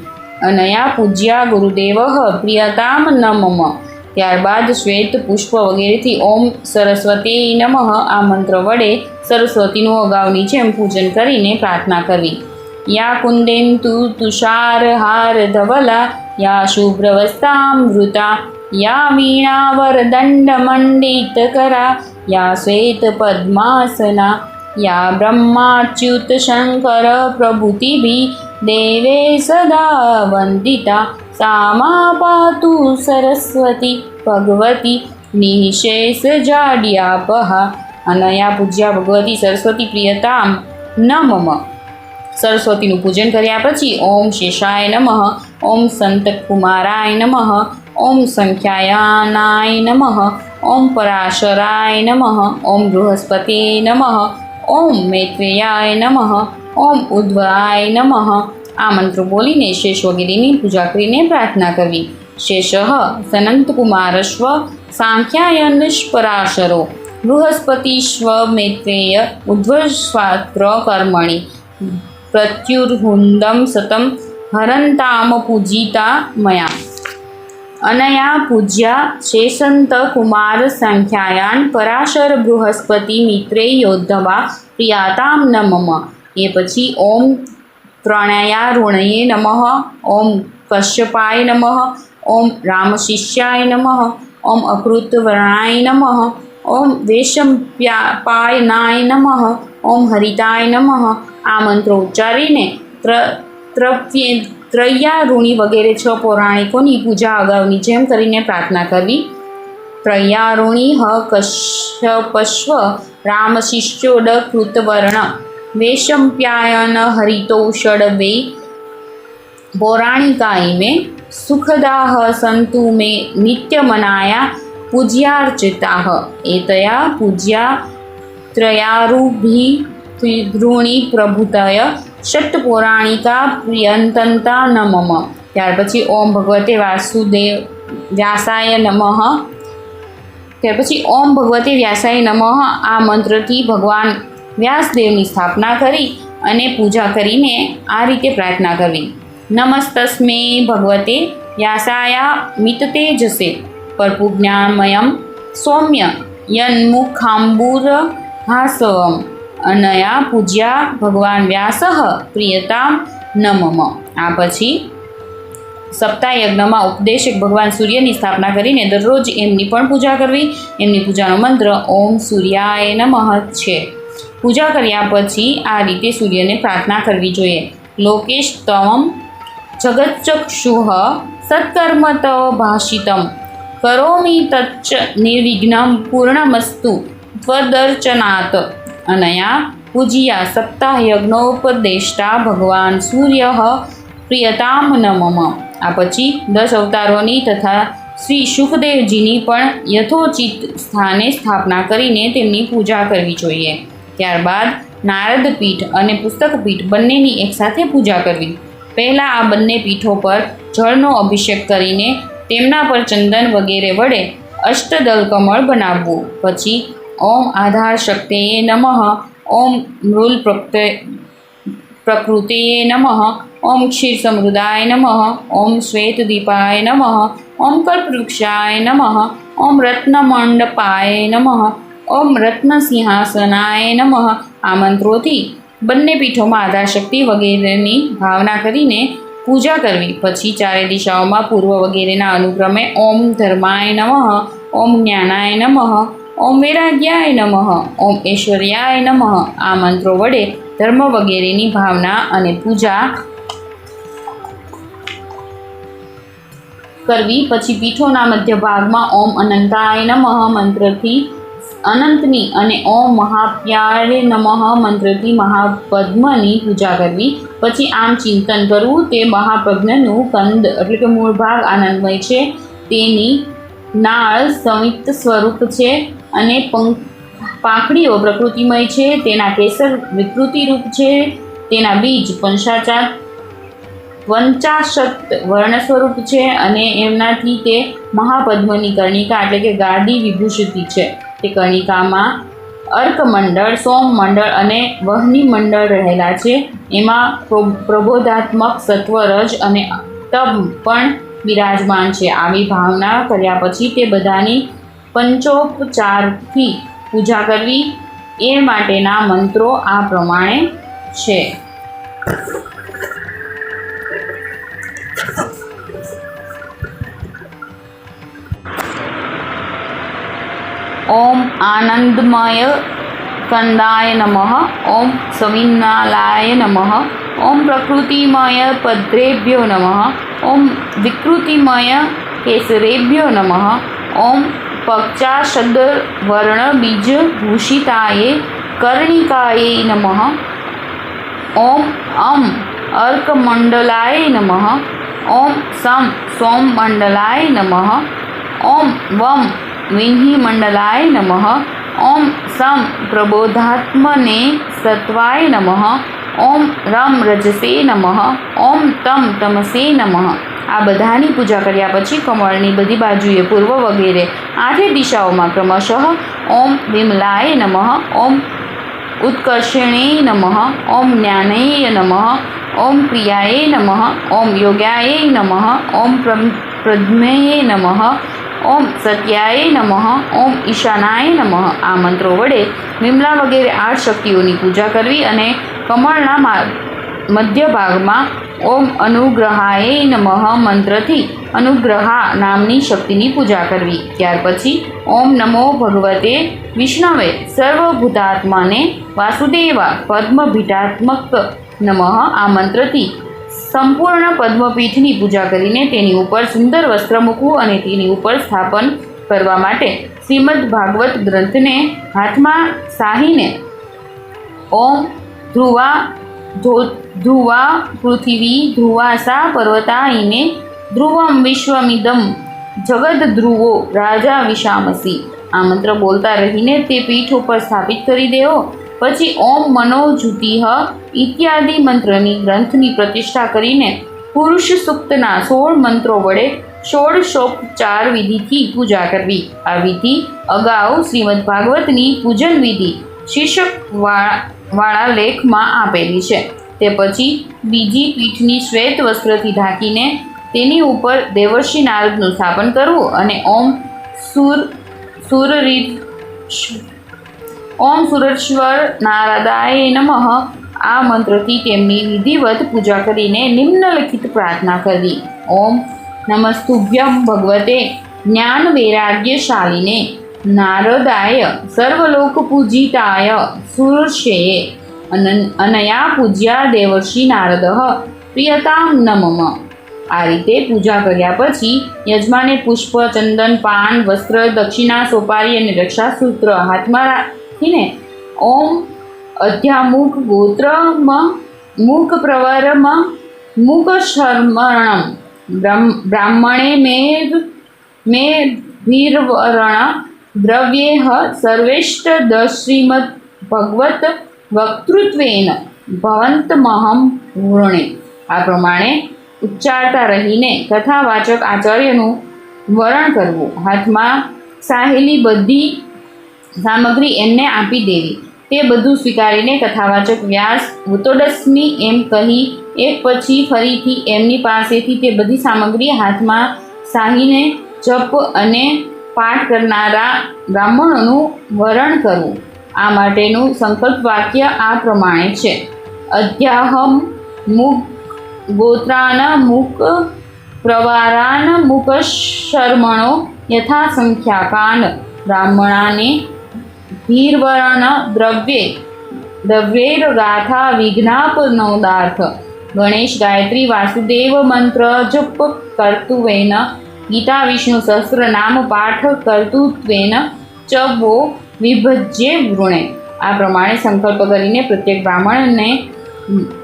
અનયા પૂજ્યા ગુરુદેવ પ્રિયતામ નમઃ. ત્યારબાદ શ્વેત પુષ્પ વગેરેથી ઓમ સરસ્વતી નમઃ આ મંત્ર વડે સરસ્વતીનું અગાઉની જેમ પૂજન કરીને પ્રાર્થના કરવી. યા કુંદેન્તુ તુષારહાર ધવલા યા શુભ્રવસ્તામૃતા યા વીણાવરદંડમંડિતકરા યા શ્વેત પદ્માસના યા બ્રહ્માચ્યુત શંકર પ્રભૃતિભિ દેવે સદા વંદિતા સા મા પાતુ સરસ્વતી ભગવતી નિઃશેષ જાડ્યાપહા. અનયા પૂજ્યા ભગવતી સરસ્વતી પ્રિયતામ નમઃ. સરસ્વતીનું પૂજન કર્યા પછી ઓમ શેષાય નમઃ ઓમ સંતકુમારાય નમઃ ઓમ સંખ્યાયાનાય નમઃ ઓમ પરાશરાય નમઃ ઓમ બૃહસ્પતે નમઃ ઓમ મૈત્રેયાય નમઃ ઓમ ઉદ્ધવાય નમઃ આ મંત્રો બોલીને શેષ વગેરેની પૂજા કરીને પ્રાર્થના કરવી. શેષ સનંતકુમારશ્વ સાંખ્યાયનશ્પરાશરો બૃહસ્પતિશ્વ મૈત્રેય ઉદ્ધવશ્વાત્ર કર્મણિ પ્રત્યુર્હુંદમ સતમ હરંતામ પૂજિતા મયા. અનયા પૂજ્યા શેષંત કુમાર સંખ્યાયાન પરાશર બૃહસ્પતિ મિત્રેયોદ્ધવા પ્રિયાતામ નમઃ. એ પછી ઓમ ત્રણયારુણયે નમઃ ઓમ કશ્યપાય નમઃ ઓમ રામશિષ્યાય નમઃ ઓમ અકૃતવર્ણાય નમઃ, ઓમ વેશમ્પાયનાય નમઃ, ઓમ હરિતાય નમઃ. આ મંત્રો ઉચ્ચારીને ત્રૈયારુણી વગેરે 6 પૌરાણિકોની પૂજા અગાઉની જેમ કરીને પ્રાર્થના કરવી. ત્રૈયારુણી હ કશ્યપશ્વ રામશિષ્યોડ કૃતવર્ણ વેશમ્પ્યાયન હરિતૌષડ વૈ પૌરાણિકા મે સુખદાહ સંતુ મે નિત્યમનાયા પૂજ્યાર્ચિતાઃ એતયા પૂજ્યા ત્રયારુભિ પ્રભુતય ષટ્પૌરાણિકા પ્રિયંતંતા નમઃ. ત્યાર પછી ઓમ ભગવતે વ્યાસાય નમઃ. આ મંત્રથી ભગવાન વ્યાસદેવની સ્થાપના કરી અને પૂજા કરીને આ રીતે પ્રાર્થના કરવી. નમસ્તસ્મે ભગવતે વ્યાસાય મિતતેજસે પરપુજ્ઞામયમ સૌમ્ય યન્મુખાંબુરહાસવમ અનયા પૂજ્યા ભગવાન વ્યાસ પ્રિયતામ નમઃ. આ પછી સપ્તાહયજ્ઞમાં ઉપદેશક ભગવાન સૂર્યની સ્થાપના કરીને દરરોજ એમની પણ પૂજા કરવી. એમની પૂજાનો મંત્ર ઓમ સૂર્યાય નમઃ છે. પૂજા કર્યા પછી આ રીતે સૂર્યને પ્રાર્થના કરવી જોઈએ. લોકેશ તવમ જગચ્ચક્ષુઃ સત્કર્મ તવ ભાષિતમ કરોમિ તચ્ચ નિર્વિઘ્નમ પૂર્ણમસ્તુ ત્વદર્ચનાત અનયા પૂજ્યા સપ્તાહયજ્ઞોપદેષ્ટા ભગવાન સૂર્ય પ્રિયતામ નમઃ. આ પછી 10 અવતારોની તથા શ્રી સુખદેવજીની પણ યથોચિત સ્થાને સ્થાપના કરીને તેમની પૂજા કરવી જોઈએ. ત્યારબાદ નારદ પીઠ અને પુસ્તક પીઠ બંનેની એકસાથે પૂજા કરવી. પહેલાં આ બંને પીઠો પર જળનો અભિષેક કરીને તેમના પર ચંદન વગેરે વડે અષ્ટદલ કમળ બનાવવું. પછી ઓમ આધાર શક્તિએ નમઃ, ઓમ મૃલ પ્રકૃતિએ નમઃ, ઓમ ક્ષીર સમૃદ્ધાય નમઃ, ઓમ શ્વેતદીપાય નમઃ, ઓમ કલ્પવૃક્ષાય નમઃ, ઓમ રત્નમંડપાય નમઃ, ઓમ રત્નસિંહાસનાય નમઃ. આ મંત્રોથી બંને પીઠોમાં આધારશક્તિ વગેરેની ભાવના કરીને પૂજા કરવી. પછી ચારે દિશાઓમાં પૂર્વ વગેરેના અનુક્રમે ઓમ ધર્માય નમઃ, ઓમ જ્ઞાનાય નમઃ, ઓમ વૈરાગ્યાય નમઃ, ઓમ ઐશ્વર્યાય નમઃ. આ મંત્રો વડે ધર્મ વગેરેની ભાવના અને પૂજા કરવી. પછી પીઠોના મધ્ય ભાગમાં ઓમ અનંતાય નમઃ મંત્રથી અનંતની અને ઓમ મહાપ્યાય નમઃ મંત્રથી મહાપદ્મની પૂજા કરવી. પછી આમ ચિંતન કરવું, તે મહાપદ્મનું કંદ એટલે કે મૂળ ભાગ આનંદમય છે, તેની નાળ સંયુક્ત સ્વરૂપ છે અને પાંખડીઓ પ્રકૃતિમય છે, તેના કેસર વિકૃતિ રૂપ છે, તેના બીજ પંચાશત વર્ણ સ્વરૂપ છે અને એમનાથી તે મહાપદ્મની કર્ણિકા એટલે કે ગાદી વિભૂષિત છે. તે કર્ણિકામાં અર્કમંડળ, સોમમંડળ અને વહની મંડળ રહેલા છે. એમાં પ્રબોધાત્મક સત્વ, રજ અને તપ પણ બિરાજમાન છે. આવી ભાવના કર્યા પછી તે બધાની પંચોપચારથી પૂજા કરવી. એ માટેના મંત્રો આ પ્રમાણે છે. ઓમ આનંદમય કંદાય નમઃ, ઓમ સવિન્નાલાય નમઃ, ઓમ પ્રકૃતિમય પદ્રેભ્યો નમઃ, ઓમ વિકૃતિમય કેસરેભ્યો નમઃ, ઓમ પક્ષાશદ વર્ણ બીજ ભૂષિતાય કર્ણિકાય નમઃ, ઓમ અર્કમંડલાય નમઃ, ઓમ સોમમંડલાય નમઃ, ઓમ વિન્હિમંડલાય નમઃ, ઓમ પ્રબોધાત્મને સત્વાય નમઃ, ઓમ રજસે નમઃ, ઓમ તમસે નમઃ. આ બધાની પૂજા કર્યા પછી કમળની બધી બાજુએ પૂર્વ વગેરે 8 દિશાઓમાં ક્રમશઃ ઓમ વિમલાય નમઃ, ઓમ ઉત્કર્ષિણે નમઃ, ઓમ જ્ઞાનય નમઃ, ઓમ પ્રિયાય નમઃ, ઓમ યોગાય નમઃ, ઓમ પ્રદ્મયે નમઃ, ઓમ સત્યાય નમઃ, ઓમ ઈશાનાય નમઃ. આ મંત્રો વડે વિમલા વગેરે 8 શક્તિઓની પૂજા કરવી અને કમળના મધ્ય ભાગમાં ઓમ અનુગ્રહાય નમઃ મંત્રથી અનુગ્રહા નામની શક્તિની પૂજા કરવી. ત્યાર પછી ઓમ નમો ભગવતે વિષ્ણવે સર્વભૂતાત્માને વાસુદેવા પદ્મભીટાત્મક નમઃ આ મંત્રથી સંપૂર્ણ પદ્મપીઠની પૂજા કરીને તેની ઉપર સુંદર વસ્ત્ર મૂકવું અને તેની ઉપર સ્થાપન કરવા માટે શ્રીમદ ભાગવત ગ્રંથને હાથમાં સાહીને ઓમ ધ્રુવા પૃથિવી ધ્રુવાસા પર્વતાઈને ધ્રુવમ વિશ્વમિદમ જગદ ધ્રુવો રાજા વિશામસી આ મંત્ર બોલતા રહીને તે પીઠ ઉપર સ્થાપિત કરી દેવો. પછી ઓમ મનોજુતિહ ઇત્યાદિ મંત્રની ગ્રંથની પ્રતિષ્ઠા કરીને પુરુષ સૂક્તના 16 મંત્રો વડે ષોડશોપચાર વિધિથી પૂજા કરવી. આ વિધિ અગાઉ શ્રીમદ ભાગવતની પૂજન વિધિ શીર્ષકવાળા લેખમાં આપેલી છે. તે પછી બીજી પીઠની શ્વેત વસ્ત્રથી ઢાંકીને તેની ઉપર દેવર્ષિ નારદનું સ્થાપન કરવું અને ઓમ સુરેશ્વર નારદાય નમઃ આ મંત્રથી તેમની વિધિવત પૂજા કરીને નિમ્નલિખિત પ્રાર્થના કરવી. ઓમ નમસ્તુભ્યમ ભગવતે જ્ઞાન વૈરાગ્યશાલિને નારદાય સર્વલોકપૂજિતાય સુરર્ષયે અનયા પૂજ્યા દેવર્ષિ નારદ પ્રિયતામ નમઃ. આ રીતે પૂજા કર્યા પછી યજમાને પુષ્પ, ચંદન, પાન, વસ્ત્ર, દક્ષિણા, સોપારી અને રક્ષાસૂત્ર હાથમાં રાખીને ઓમ અધ્યામુખ ગોત્રમ મુખ પ્રવરમ મુખ શર્મણમ બ્રાહ્મણે મે ભીર્વરણ દ્રવ્યેહ સર્વેષ્ટ શ્રીમદ ભગવત વક્તૃત્વેન ભવંતમહમ વૃણે. આ પ્રમાણે ઉચ્ચારતા રહીને કથાવાચક આચાર્યનું વરણ કરવું. હાથમાં સાહેલી બધી સામગ્રી એમને આપી દેવી. તે બધું સ્વીકારીને કથાવાચક વ્યાસ વૃતોદસ્મી એમ કહી એક પછી ફરીથી એમની પાસેથી તે બધી સામગ્રી હાથમાં સાહીને જપ અને પાઠ કરનારા બ્રાહ્મણોનું વરણ કરવું. આ માટેનું સંકલ્પ વાક્ય આ પ્રમાણે છે. અધ્યાહમ મુખ ગોત્રાન મુક પ્રવારાન મુક શર્મણો યથાસંખ્યાકાન બ્રાહ્મણાને ભીર્વરણ દ્રવ્યૈર્ગાથા વિઘ્નાપનોદાર્થ ગણેશ ગાયત્રી વાસુદેવ મંત્ર જપ કર્તુવેન ગીતા વિષ્ણુ સહસ્ર નામ પાઠ કર્તૃત્વેન ચ વો વિભજ્ય વૃણે. આ પ્રમાણે સંકલ્પ કરીને પ્રત્યેક બ્રાહ્મણને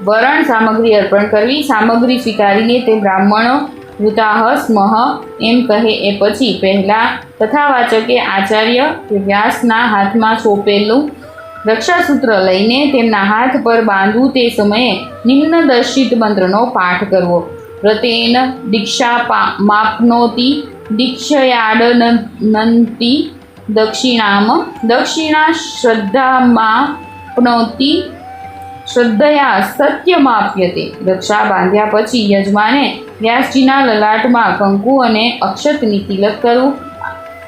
વરણ સામગ્રી અર્પણ કરવી. સામગ્રી સ્વીકારીને તે બ્રાહ્મણો વૃતાહ સ્મઃ એમ કહે એ પછી પહેલાં કથાવાચકે આચાર્ય કે વ્યાસના હાથમાં સોંપેલું રક્ષાસૂત્ર લઈને તેમના હાથ પર બાંધવું. તે સમયે નિમ્નદર્શિત મંત્રનો પાઠ કરવો. વ્રતેન દીક્ષા માપનોતિ દીક્ષયાડનંતિ દક્ષિણા શ્રદ્ધામાપનોતિ શ્રદ્ધયા સત્યમાપ્યતે. રક્ષા બાંધ્યા પછી યજમાને વ્યાસજીના લલાટમાં કંકુ અને અક્ષતની તિલક કરવું.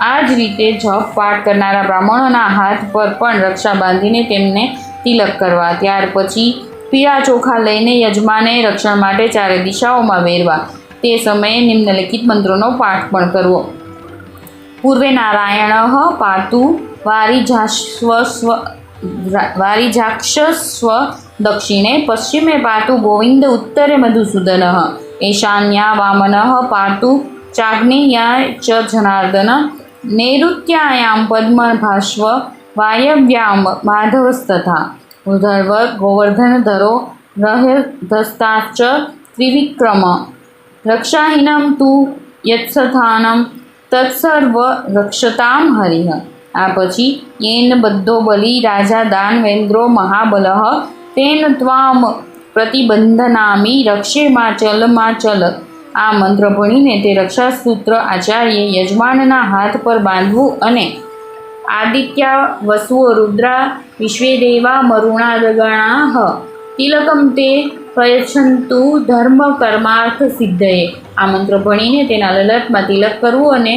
આ જ રીતે જપ પાઠ કરનારા બ્રાહ્મણોના હાથ પર પણ રક્ષા બાંધીને તેમને તિલક કરવા. ત્યાર પછી પીળા ચોખા લઈને યજમાને રક્ષણ માટે ચારે દિશાઓમાં વેરવા. તે સમયે નિમ્નલિખિત મંત્રોનો પાઠ પણ કરવો. પૂર્વે નારાયણ પાતુ વારિજાક્ષસ્વ દક્ષિણે પશ્ચિમે પાતુ ગોવિંદ ઉત્તરે મધુસૂદન ઈશાન્યા વામન પાતુ ચાગ્નેયા ચ જનાર્દન નૈઋત્યાયામ પદ્મભાસ્વ વાયવ્યામ માધવસ્તથા ગોવર્ધનધરો રહેધસ્તાશ્ચ ત્રિવિક્રમ રક્ષાહીનમ તુ યત્સ્થાનમ તત્સર્વ રક્ષતામ હરિહ. આ પછી યેન બધ્ધો બલી રાજા દાનવેન્દ્રો મહાબલઃ તેન ત્વામ પ્રતિબંધનામી રક્ષેમાચલ. આ મંત્ર ભણીને તે રક્ષાસૂત્ર આચાર્ય યજમાનના હાથ પર બાંધવું અને આદિત્યા વસુઓ રુદ્રા વિશ્વેદેવા મરુણાદગણાઃ તિલકમ તે પ્રયચ્છન્તુ ધર્મ કર્માર્થ સિદ્ધયે. આ મંત્ર ભણીને તેના લલાટમાં તિલક કરવું અને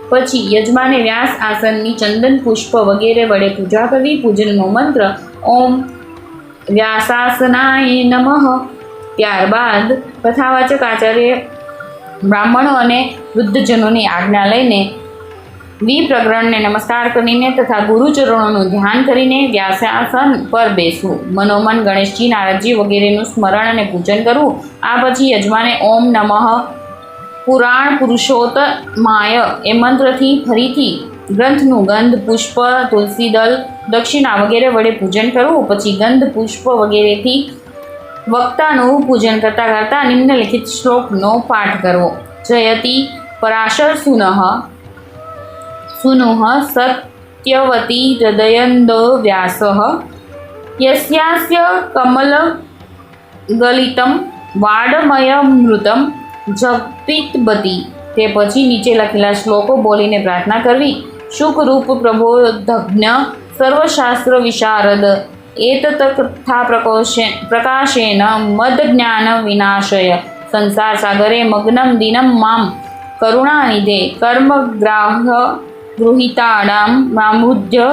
પછી યજમાને વ્યાસ આસનની ચંદન પુષ્પ વગેરે વડે પૂજા કરવી. પૂજનનો મંત્ર ઓમ વ્યાસાસનાય નમઃ ત્યારબાદ કથાવાચક આચાર્ય બ્રાહ્મણો અને વૃદ્ધજનોની આજ્ઞા લઈને વિપ્રગ્રહણને નમસ્કાર કરીને તથા ગુરુચરણોનું ધ્યાન કરીને વ્યાસાસન પર બેસવું. મનોમન ગણેશજી, નારદજી વગેરેનું સ્મરણ અને પૂજન કરવું. આ પછી યજમાને ઓમ નમઃ પુરાણ પુરુષોત્તમાય એ મંત્રથી ફરીથી ગ્રંથનું ગંધ, પુષ્પ, તુલસીદલ, દક્ષિણા વગેરે વડે પૂજન કરવું. પછી ગંધ, પુષ્પ વગેરેથી વક્તાનું પૂજન કરતાં કરતાં નિમ્નલિખિત શ્લોકનો પાઠ કરવો. જયતિ પરાશર સુનુઃ સત્યવતી હૃદયન્દો વ્યાસઃ યસ્યાસ્ય કમલગલિતં વાડમયમૃતં જપિતબતી. તે પછી નીચે લખેલા શ્લોકો બોલીને પ્રાર્થના કરવી. શુકરૂપ પ્રબોધજ્ઞ સર્વશાસ્ત્ર વિશારદ એતત કથા પ્રકાશેન મદજ્ઞાન વિનાશય સંસાર સાગરે મગ્નમ દિનમ મામ કરુણાનિધે કર્મગ્રાહ ગૃહિતાણામ મામુદ્ય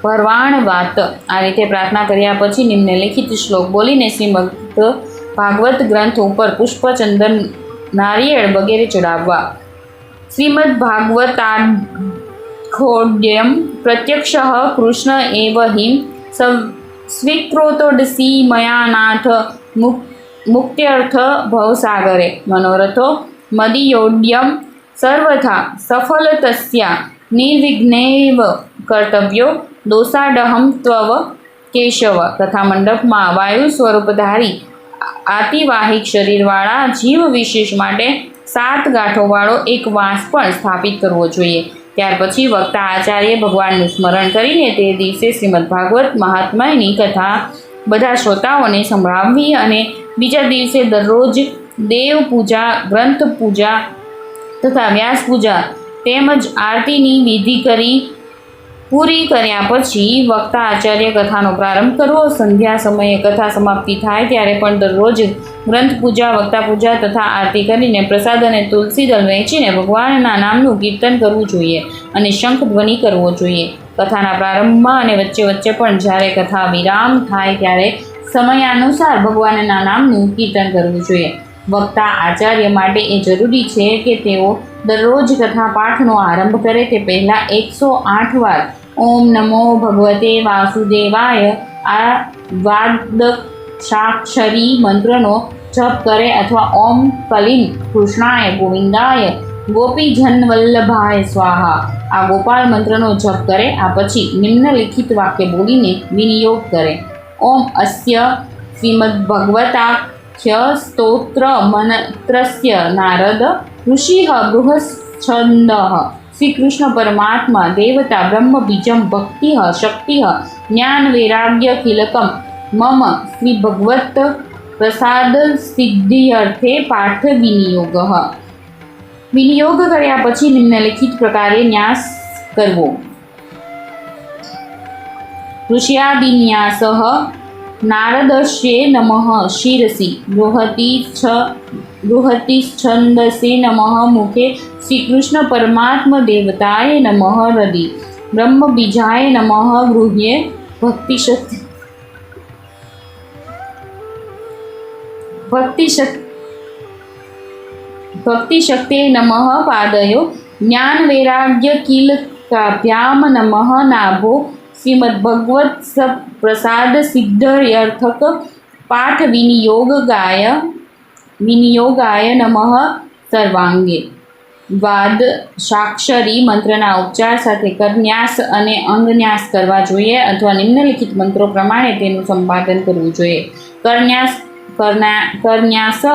ભરવાણ વાત. આ રીતે પ્રાર્થના કર્યા પછી નિમ્નલિખિત શ્લોક બોલીને શ્રીમદ ભાગવત ગ્રંથ ઉપર પુષ્પ, ચંદન, નારિયેળ વગેરે ચડાવવા. શ્રીમદ ભાગવતાખોડ્યમ પ્રત્યક્ષ કૃષ્ણ એવ હિ સ્વીકૃતોડસી મયાનાથ મુક્ત્યર્થ ભવસાગરે મનોરથો મદિયોડ્યમ સર્વથા સફલતસ્યા નિર્વિઘ્નેવ કર્તવ્યો દોષાડહમ ત્વવ કેશવ. તથા મંડપમાં વાયુ સ્વરૂપધારી આતિવાહિક શરીરવાળા જીવ વિશેષ માટે 7 ગાંઠોવાળો એક વાંસ પણ સ્થાપિત કરવો જોઈએ. ત્યાર પછી વક્તા આચાર્ય ભગવાનનું સ્મરણ કરીને તે દિવસે શ્રીમદ ભાગવત મહાત્મ્યની કથા બધા શ્રોતાઓને સંભળાવવી અને બીજા દિવસે દરરોજ દેવ પૂજા, ગ્રંથ પૂજા તથા વ્યાસ પૂજા તેમજ આરતીની વિધિ પૂરી કર્યા પછી વક્તા આચાર્ય કથાનો પ્રારંભ કરવો. સંધ્યા સમયે કથા સમાપ્તિ થાય ત્યારે પણ દરરોજ ગ્રંથ પૂજા, વક્તા પૂજા તથા આરતી કરીને પ્રસાદ અને તુલસીદળ વહેંચીને ભગવાનના નામનું કીર્તન કરવું જોઈએ અને શંખ ધ્વનિ કરવો જોઈએ. કથાના પ્રારંભમાં અને વચ્ચે વચ્ચે પણ જ્યારે કથા વિરામ થાય ત્યારે સમયાનુસાર ભગવાનના નામનું કીર્તન કરવું જોઈએ. વક્તા આચાર્ય માટે એ જરૂરી છે કે તેઓ દરરોજ કથા પાઠનો આરંભ કરે તે પહેલાં 108 વાર ઓમ નમો ભગવતે વાસુદેવાય આ દ્વાદશાક્ષરી મંત્રનો જપ કરે અથવા ઓમ કલીમ કૃષ્ણાય ગોવિંદાય ગોપીજન વલ્લભાય સ્વાહા આ ગોપાલ મંત્રનો જપ કરે. આ પછી નિમ્નલિખિત વાક્ય બોલીને વિનિયોગ કરે. ઓમ અસ્ય શ્રીમદ્ભગવતાખ્ય સ્તોત્ર મંત્રસ્ય નારદ ઋષિઃ બૃહસ્છંદઃ શ્રી કૃષ્ણ પરમાત્મા દેવતા બ્રહ્મ બીજમ ભક્તિ શક્તિ જ્ઞાન વૈરાગ્ય કિલકમ મમ શ્રી ભગવત પ્રસાદ સિદ્ધિઅર્થે પાઠ વિનિયોગ કર્યા પછી નિમ્નલિખિત પ્રકારે ન્યાસ કરવો. ઋષ્યાદિન્યાસઃ નારદસ્યે નમઃ શિરસી બૃહતિશ્છંદસે નમઃ મુખે શ્રીકૃષ્ણ પરમાત્મ દેવતાય નમઃ હૃદિ બ્રહ્મ બીજાય નમઃ ગૃહ્યે ભક્તિશક્તે નમઃ પાદયો જ્ઞાન વૈરાગ્ય કિલકાભ્યામ નમઃ નાભો શ્રીમદ્ભગવત પ્રસાદ સિદ્ધયર્થક પાઠ વિનિયોગાય નમઃ સર્વાંગે. દ્વાદશાક્ષરી મંત્રના ઉપચાર સાથે કરન્યાસ અને અંગન્યાસ કરવા જોઈએ અથવા નિમ્નલિખિત મંત્રો પ્રમાણે તેનું સંપાદન કરવું જોઈએ. કરન્યાસઃ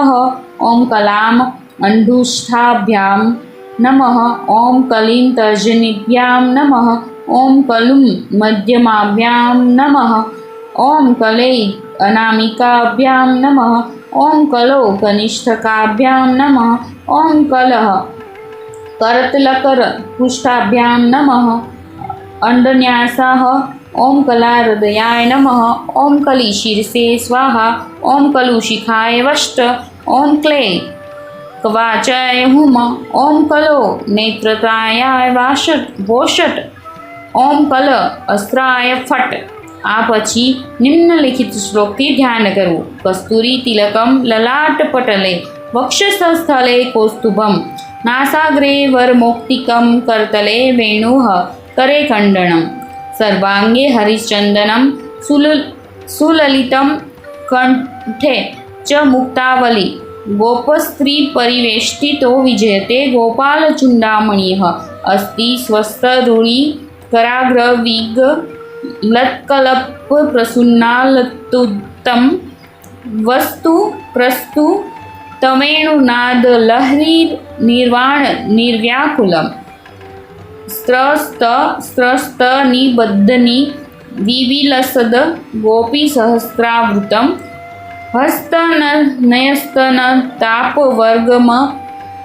ઓમ કલામ અંધુષ્ઠાભ્યામ નમઃ ઓમ કલીમ તર્જનીભ્યામ નમઃ ઓમ કલુમ મધ્યમાભ્યામ નમઃ ઓમ કલૈ અનામિકાભ્યામ નમઃ ઓમ કલો કનિષ્ઠકાભ્યામ નમઃ ઓમ કલહ કરતલકર પૃષ્ઠાભ્યામ નમઃ અંડન્યાસઃ ઓમ કલા હૃદયાય નમઃ ઓમ કલી શીર્ષે સ્વાહા ઓમ કલુશિખાય વષ્ટ ઓમ ક્લે કવાચાય હુમ ઓમ કલો નેત્રતાયાય વોષટ ઓમ કલ અસ્ત્રાય ફટ આ પછી નિમ્નલિખિત શ્લોકથી ધ્યાન કરવું. કસ્તુરી તિલકમ લલાટ પટલે વક્ષસ્થલે કૌસ્તુભમ નાસાગ્રે વરમૌક્તિકમ કરતલે વેણુઃ કરે ખંડનમ સર્વાંગે હરિશ્ચંદનમ સુલલિતમ કંઠે ચ મુક્તાવલી ગોપસ્ત્રી પરિવેષ્ટિતો વિજયતે ગોપાલચૂડામણિઃ અસ્તિ સ્વસ્તરૂઢી કરાગ્રવિગ લત્કલપ પ્રસુન્નાલતુત્તમ વસ્તુ પ્રસ્તુ તમેણુનાદ લહરી નિર્વાણ નિર્વ્યાકુલમ સ્ત્રસ્ત નિબદ્ધની વિવિલસદ ગોપી સહસ્રાવૃતમ હસ્તનયસ્તન તાપવર્ગમ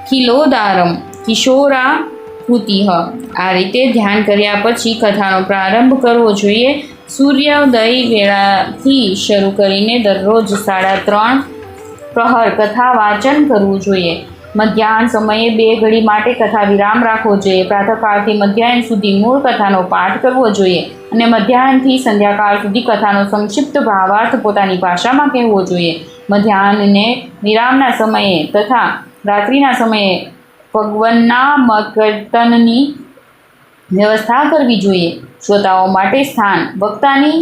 ખિલોદારમ કિશોરા કૃતિઃ. આ રીતે ધ્યાન કર્યા પછી કથાનો પ્રારંભ કરવો જોઈએ. સૂર્યોદય વેળાથી શરૂ કરીને દરરોજ 3:30 પ્રહર કથા વાંચન કરવું જોઈએ. મધ્યાહન સમયે 2 ઘડી માટે કથા વિરામ રાખવો જોઈએ. પ્રાતઃકાળથી મધ્યાહન સુધી મૂળ કથાનો પાઠ કરવો જોઈએ અને મધ્યાહનથી સંધ્યાકાળ સુધી કથાનો સંક્ષિપ્ત ભાવાર્થ પોતાની ભાષામાં કહેવો જોઈએ. મધ્યાહનને વિરામના સમયે તથા રાત્રિના સમયે ભગવાનના કીર્તનની વ્યવસ્થા કરવી જોઈએ. શ્રોતાઓ માટે સ્થાન. વક્તાની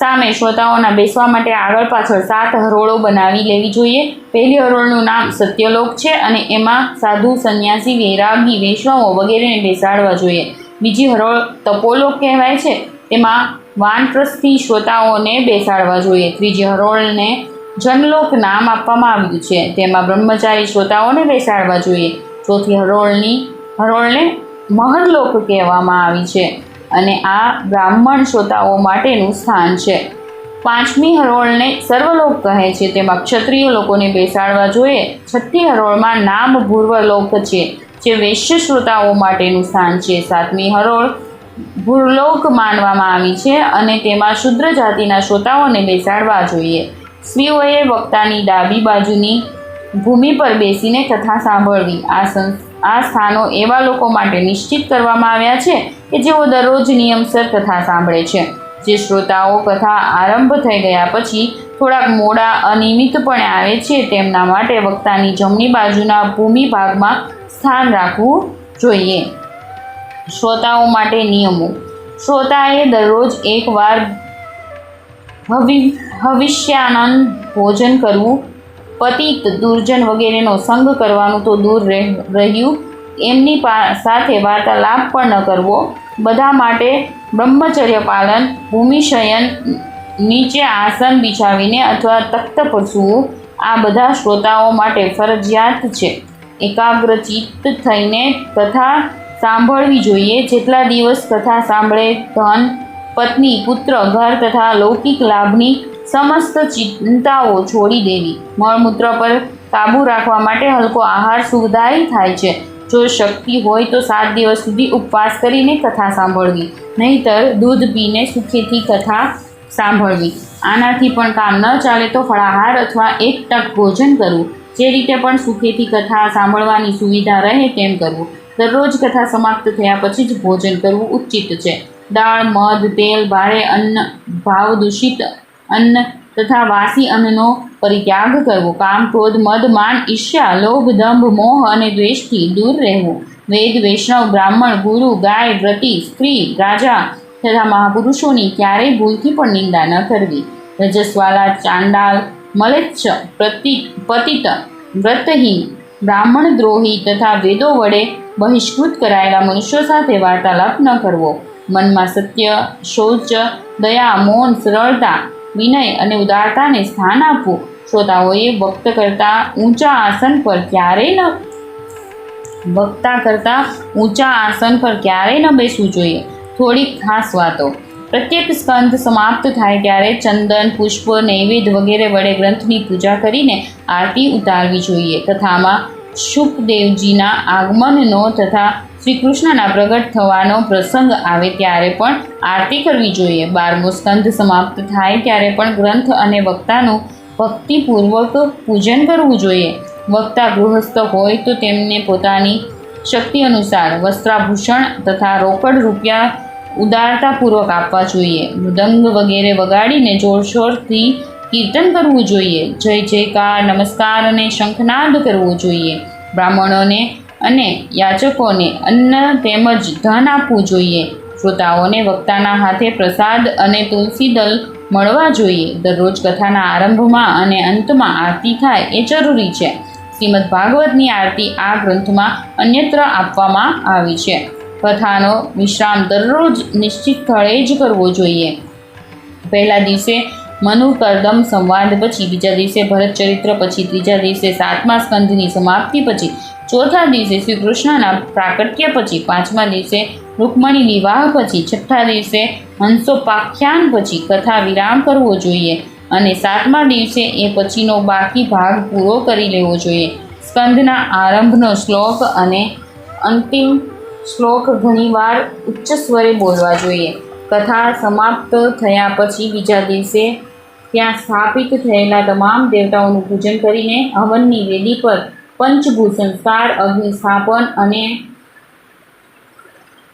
સામે શ્રોતાઓના બેસવા માટે આગળ પાછળ 7 હરોળો બનાવી લેવી જોઈએ. પહેલી હરોળનું નામ સત્યલોક છે અને એમાં સાધુ, સંન્યાસી, વૈરાગી, વૈષ્ણવો વગેરેને બેસાડવા જોઈએ. બીજી હરોળ તપોલોક કહેવાય છે, તેમાં વાનપ્રસ્થી શ્રોતાઓને બેસાડવા જોઈએ. ત્રીજી હરોળને જનલોક નામ આપવામાં આવ્યું છે, તેમાં બ્રહ્મચારી શ્રોતાઓને બેસાડવા જોઈએ. ચોથી હરોળને મહરલોક કહેવામાં આવી છે અને આ બ્રાહ્મણ શ્રોતાઓ માટેનું સ્થાન છે. 5મી હરોળને સર્વલોક કહે છે, તેમાં ક્ષત્રિય લોકોને બેસાડવા જોઈએ. 6ઠ્ઠી હરોળમાં નામ ભૂર્વલોક છે, જે વૈશ્ય શ્રોતાઓ માટેનું સ્થાન છે. 7મી હરોળ ભૂર્લોક માનવામાં આવી છે અને તેમાં શુદ્ર જાતિના શ્રોતાઓને બેસાડવા જોઈએ. સ્ત્રીઓએ વક્તાની ડાબી બાજુની ભૂમિ પર બેસીને કથા સાંભળવી. આ સ્થાનો એવા લોકો માટે નિશ્ચિત કરવામાં આવ્યા છે કે જેઓ દરરોજ નિયમસર કથા સાંભળે છે. જે શ્રોતાઓ કથા આરંભ થઈ ગયા પછી થોડાક મોડા અનિયમિતપણે આવે છે, તેમના માટે વક્તાની જમણી બાજુના ભૂમિ ભાગમાં સ્થાન રાખવું જોઈએ. શ્રોતાઓ માટે નિયમો. શ્રોતાએ દરરોજ એકવાર હવિષ્યાનન ભોજન કરવું. પતિત, દુર્જન વગેરેનો સંગ કરવાનું તો દૂર રહ્યું, એમની સાથે વાર્તાલાપ પણ ન કરવો. બધા માટે બ્રહ્મચર્ય પાલન. ભૂમિશયન, નીચે આસન બિછાવીને અથવા તખ્ત પર સૂવું, આ બધા શ્રોતાઓ માટે ફરજિયાત છે. એકાગ્રચિત્ત થઈને કથા સાંભળવી જોઈએ. જેટલા દિવસ કથા સાંભળે ધન, પત્ની, પુત્ર, ઘર તથા લૌકિક લાભની સમસ્ત ચિંતાઓ છોડી દેવી. મળમૂત્ર પર કાબૂ રાખવા માટે હલકો આહાર સુખદાયી થાય છે. જો શક્તિ હોય તો 7 દિવસ સુધી ઉપવાસ કરીને કથા સાંભળવી, નહીંતર દૂધ પીને સુખેથી કથા સાંભળવી. આનાથી પણ કામ ન ચાલે તો ફળાહાર અથવા 1 ટક ભોજન કરવું. જે રીતે પણ સુખેથી કથા સાંભળવાની સુવિધા રહે તેમ કરવું. દરરોજ કથા સમાપ્ત થયા પછી જ ભોજન કરવું ઉચિત છે. દાળ, મધ, તેલ, ભારે અન્ન, ભાવદૂષિત અન્ન તથા વાસી અન્નનો પરિત્યાગ કરવો. કામ, ક્રોધ, મદ, માન, ઈર્ષ્યા, લોભ, દંભ, મોહ અને દ્વેષથી દૂર રહેવું. વેદ, વૈષ્ણવ, બ્રાહ્મણ, ગુરુ, ગાય, વ્રતી, સ્ત્રી, રાજા તથા મહાપુરુષોની ક્યારેય ભૂલથી પણ નિંદા ન કરવી. રજસ્વાલા, ચાંડાલ, મલેચ્છ, પતિત, વ્રતહીન, બ્રાહ્મણ દ્રોહી તથા વેદો વડે બહિષ્કૃત કરાયેલા મનુષ્યો સાથે વાર્તાલાપ ન કરવો. મનમાં સત્ય, શૌચ, દયા, મૌન, સરળતા, વિનય અને ઉદારતાને સ્થાન આપવું. શ્રોતાઓએ વક્તા કરતાં ઊંચા આસન પર ક્યારેય ન બેસવું જોઈએ. થોડીક ખાસ વાતો. પ્રત્યેક સ્કંધ સમાપ્ત થાય ત્યારે ચંદન, પુષ્પ, નૈવેદ્ય વગેરે વડે ગ્રંથની પૂજા કરીને આરતી ઉતારવી જોઈએ. કથામાં શુકદેવજીના આગમનનો તથા શ્રી કૃષ્ણના પ્રગટ થવાનો પ્રસંગ આવે ત્યારે પણ આરતી કરવી જોઈએ. 12મો સ્કંધ સમાપ્ત થાય ત્યારે પણ ગ્રંથ અને વક્તાનું ભક્તિપૂર્વક પૂજન કરવું જોઈએ. વક્તા ગૃહસ્થ હોય તો તેમને પોતાની શક્તિ અનુસાર વસ્ત્રાભૂષણ તથા રોકડ રૂપિયા ઉદારતાપૂર્વક આપવા જોઈએ. મૃદંગ વગેરે વગાડીને જોરશોરથી કીર્તન કરવું જોઈએ. જય જયકાર, નમસ્કાર અને શંખનાદ કરવો જોઈએ. બ્રાહ્મણોને અને યાચકોને અન્ન તેમજ ધન આપવું જોઈએ. શ્રોતાઓને વક્તાના હાથે પ્રસાદ અને તુલસી દલ મળવા જોઈએ. દરરોજ કથાના આરંભમાં અને અંતમાં આરતી થાય એ જરૂરી છે. શ્રીમદ ભાગવતની આરતી આ ગ્રંથમાં અન્યત્ર આપવામાં આવી છે. કથાનો વિશ્રામ દરરોજ નિશ્ચિત સ્થળે જ કરવો જોઈએ. પહેલા દિવસે મનુકર્દમ સંવાદ પછી, બીજા દિવસે ભરતચરિત્ર પછી, ત્રીજા દિવસે 7મા સ્કંધની સમાપ્તિ પછી, ચોથા દિવસે શ્રી કૃષ્ણના પ્રાકટ્ય પછી, 5મા દિવસે રૂકમણી વિવાહ પછી, 6ઠ્ઠા દિવસે હંસોપાખ્યાન પછી કથા વિરામ કરવો જોઈએ અને 7મા દિવસે એ પછીનો બાકી ભાગ પૂરો કરી લેવો જોઈએ. સ્કંધના આરંભનો શ્લોક અને અંતિમ શ્લોક ઘણીવાર ઉચ્ચ સ્વરે બોલવા જોઈએ. કથા સમાપ્ત થયા પછી બીજા દિવસે ત્યાં સ્થાપિત થયેલા તમામ દેવતાઓનું પૂજન કરીને હવનની વેદી પર પંચભૂત સંસ્કાર, અગ્નિ સ્થાપન અને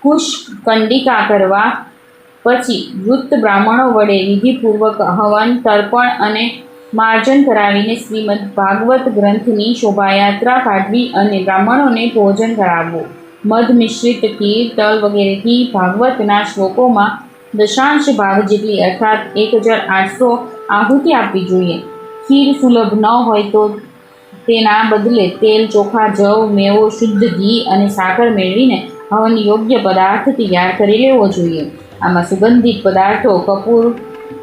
કુશકંડિકા કરવા પછી વૃત્ત બ્રાહ્મણો વડે વિધિપૂર્વક હવન, તર્પણ અને માર્જન કરાવીને શ્રીમદ ભાગવત ગ્રંથની શોભાયાત્રા કાઢવી અને બ્રાહ્મણોને ભોજન કરાવવું. મધ મિશ્રિત ખીર, તલ વગેરેથી ભાગવતના શ્લોકોમાં દશાંશ ભાગ જેટલી અર્થાત 1800 આહુતિ આપવી જોઈએ. ખીર સુલભ ન હોય તો તેના બદલે તેલ, ચોખા, જવ, મેવો, શુદ્ધ ઘી અને સાકર મેળવીને હવન યોગ્ય પદાર્થ તૈયાર કરી લેવો જોઈએ. આમાં સુગંધિત પદાર્થો કપૂર,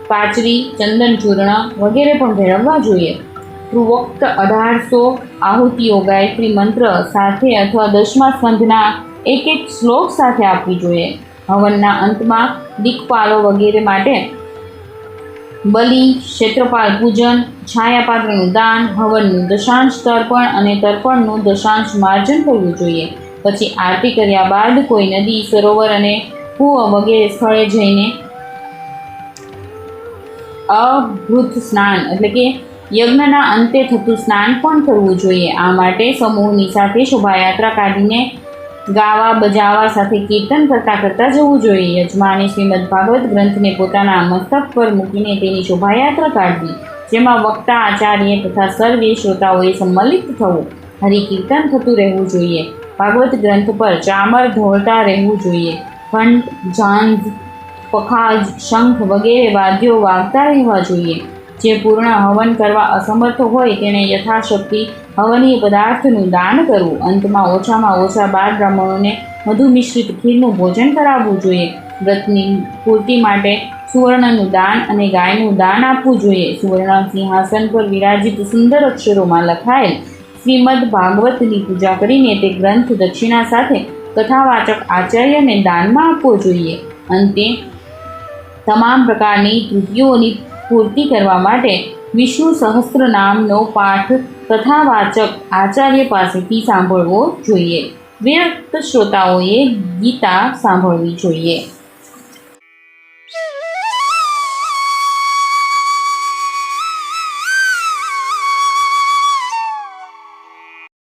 કાચરી, ચંદન ચૂર્ણ વગેરે પણ ભેળવવા જોઈએ. પૂર્વોક્ત 1800 આહુતિઓ ગાયત્રી મંત્ર સાથે અથવા 10મા સ્કંધના એક શ્લોક સાથે આપવી જોઈએ. હવનના અંતમાં દિક્પાલો વગેરે માટે બલિ, ક્ષેત્રપાલ પૂજન, છાયાપાત્રનું દાન, હવનનું દશાંશ તર્પણ અને તર્પણનું દશાંશ માર્જન કરવું જોઈએ. પછી આરતી કર્યા બાદ કોઈ નદી, સરોવર અને કૂવો વગેરે સ્થળે જઈને અભૃત સ્નાન એટલે કે યજ્ઞના અંતે થતું સ્નાન પણ કરવું જોઈએ. આ માટે સમૂહની સાથે શોભાયાત્રા કાઢીને ગાવા બજાવા સાથે કીર્તન કરતાં જવું જોઈએ. યજમાને શ્રીમદ ભાગવત ગ્રંથને પોતાના મસ્તક પર મૂકીને તેની શોભાયાત્રા કાઢવી, જેમાં વક્તા, આચાર્ય તથા સર્વે શ્રોતાઓએ સંમલિત થવું. હરિકીર્તન થતું રહેવું જોઈએ. ભાગવત ગ્રંથ પર ચામર ઢોળતા રહેવું જોઈએ. ઘંટ, ઝાંઝ, પખાજ, શંખ વગેરે વાદ્યો વાગતા રહેવા જોઈએ. જે પૂર્ણ હવન કરવા અસમર્થ હોય તેણે યથાશક્તિ હવનીય પદાર્થનું દાન કરવું. અંતમાં ઓછામાં ઓછા 12 બ્રાહ્મણોને મધુ મિશ્રિત ખીરનું ભોજન કરાવવું જોઈએ. વ્રતની પૂર્તિ માટે સુવર્ણનું દાન અને ગાયનું દાન આપવું જોઈએ. સુવર્ણ સિંહાસન પર વિરાજિત સુંદર અક્ષરોમાં લખાયેલ શ્રીમદ ભાગવતની પૂજા કરીને તે ગ્રંથ દક્ષિણા સાથે કથાવાચક આચાર્યને દાનમાં આપવો જોઈએ. અંતે તમામ પ્રકારની ત્રુટિઓની પૂર્તિ કરવા માટે વિષ્ણુ સહસ્ત્ર નામનો પાઠ કથાવાચક આચાર્ય પાસેથી સાંભળવો જોઈએ. વિરક્ત શ્રોતાઓએ ગીતા સાંભળવી જોઈએ.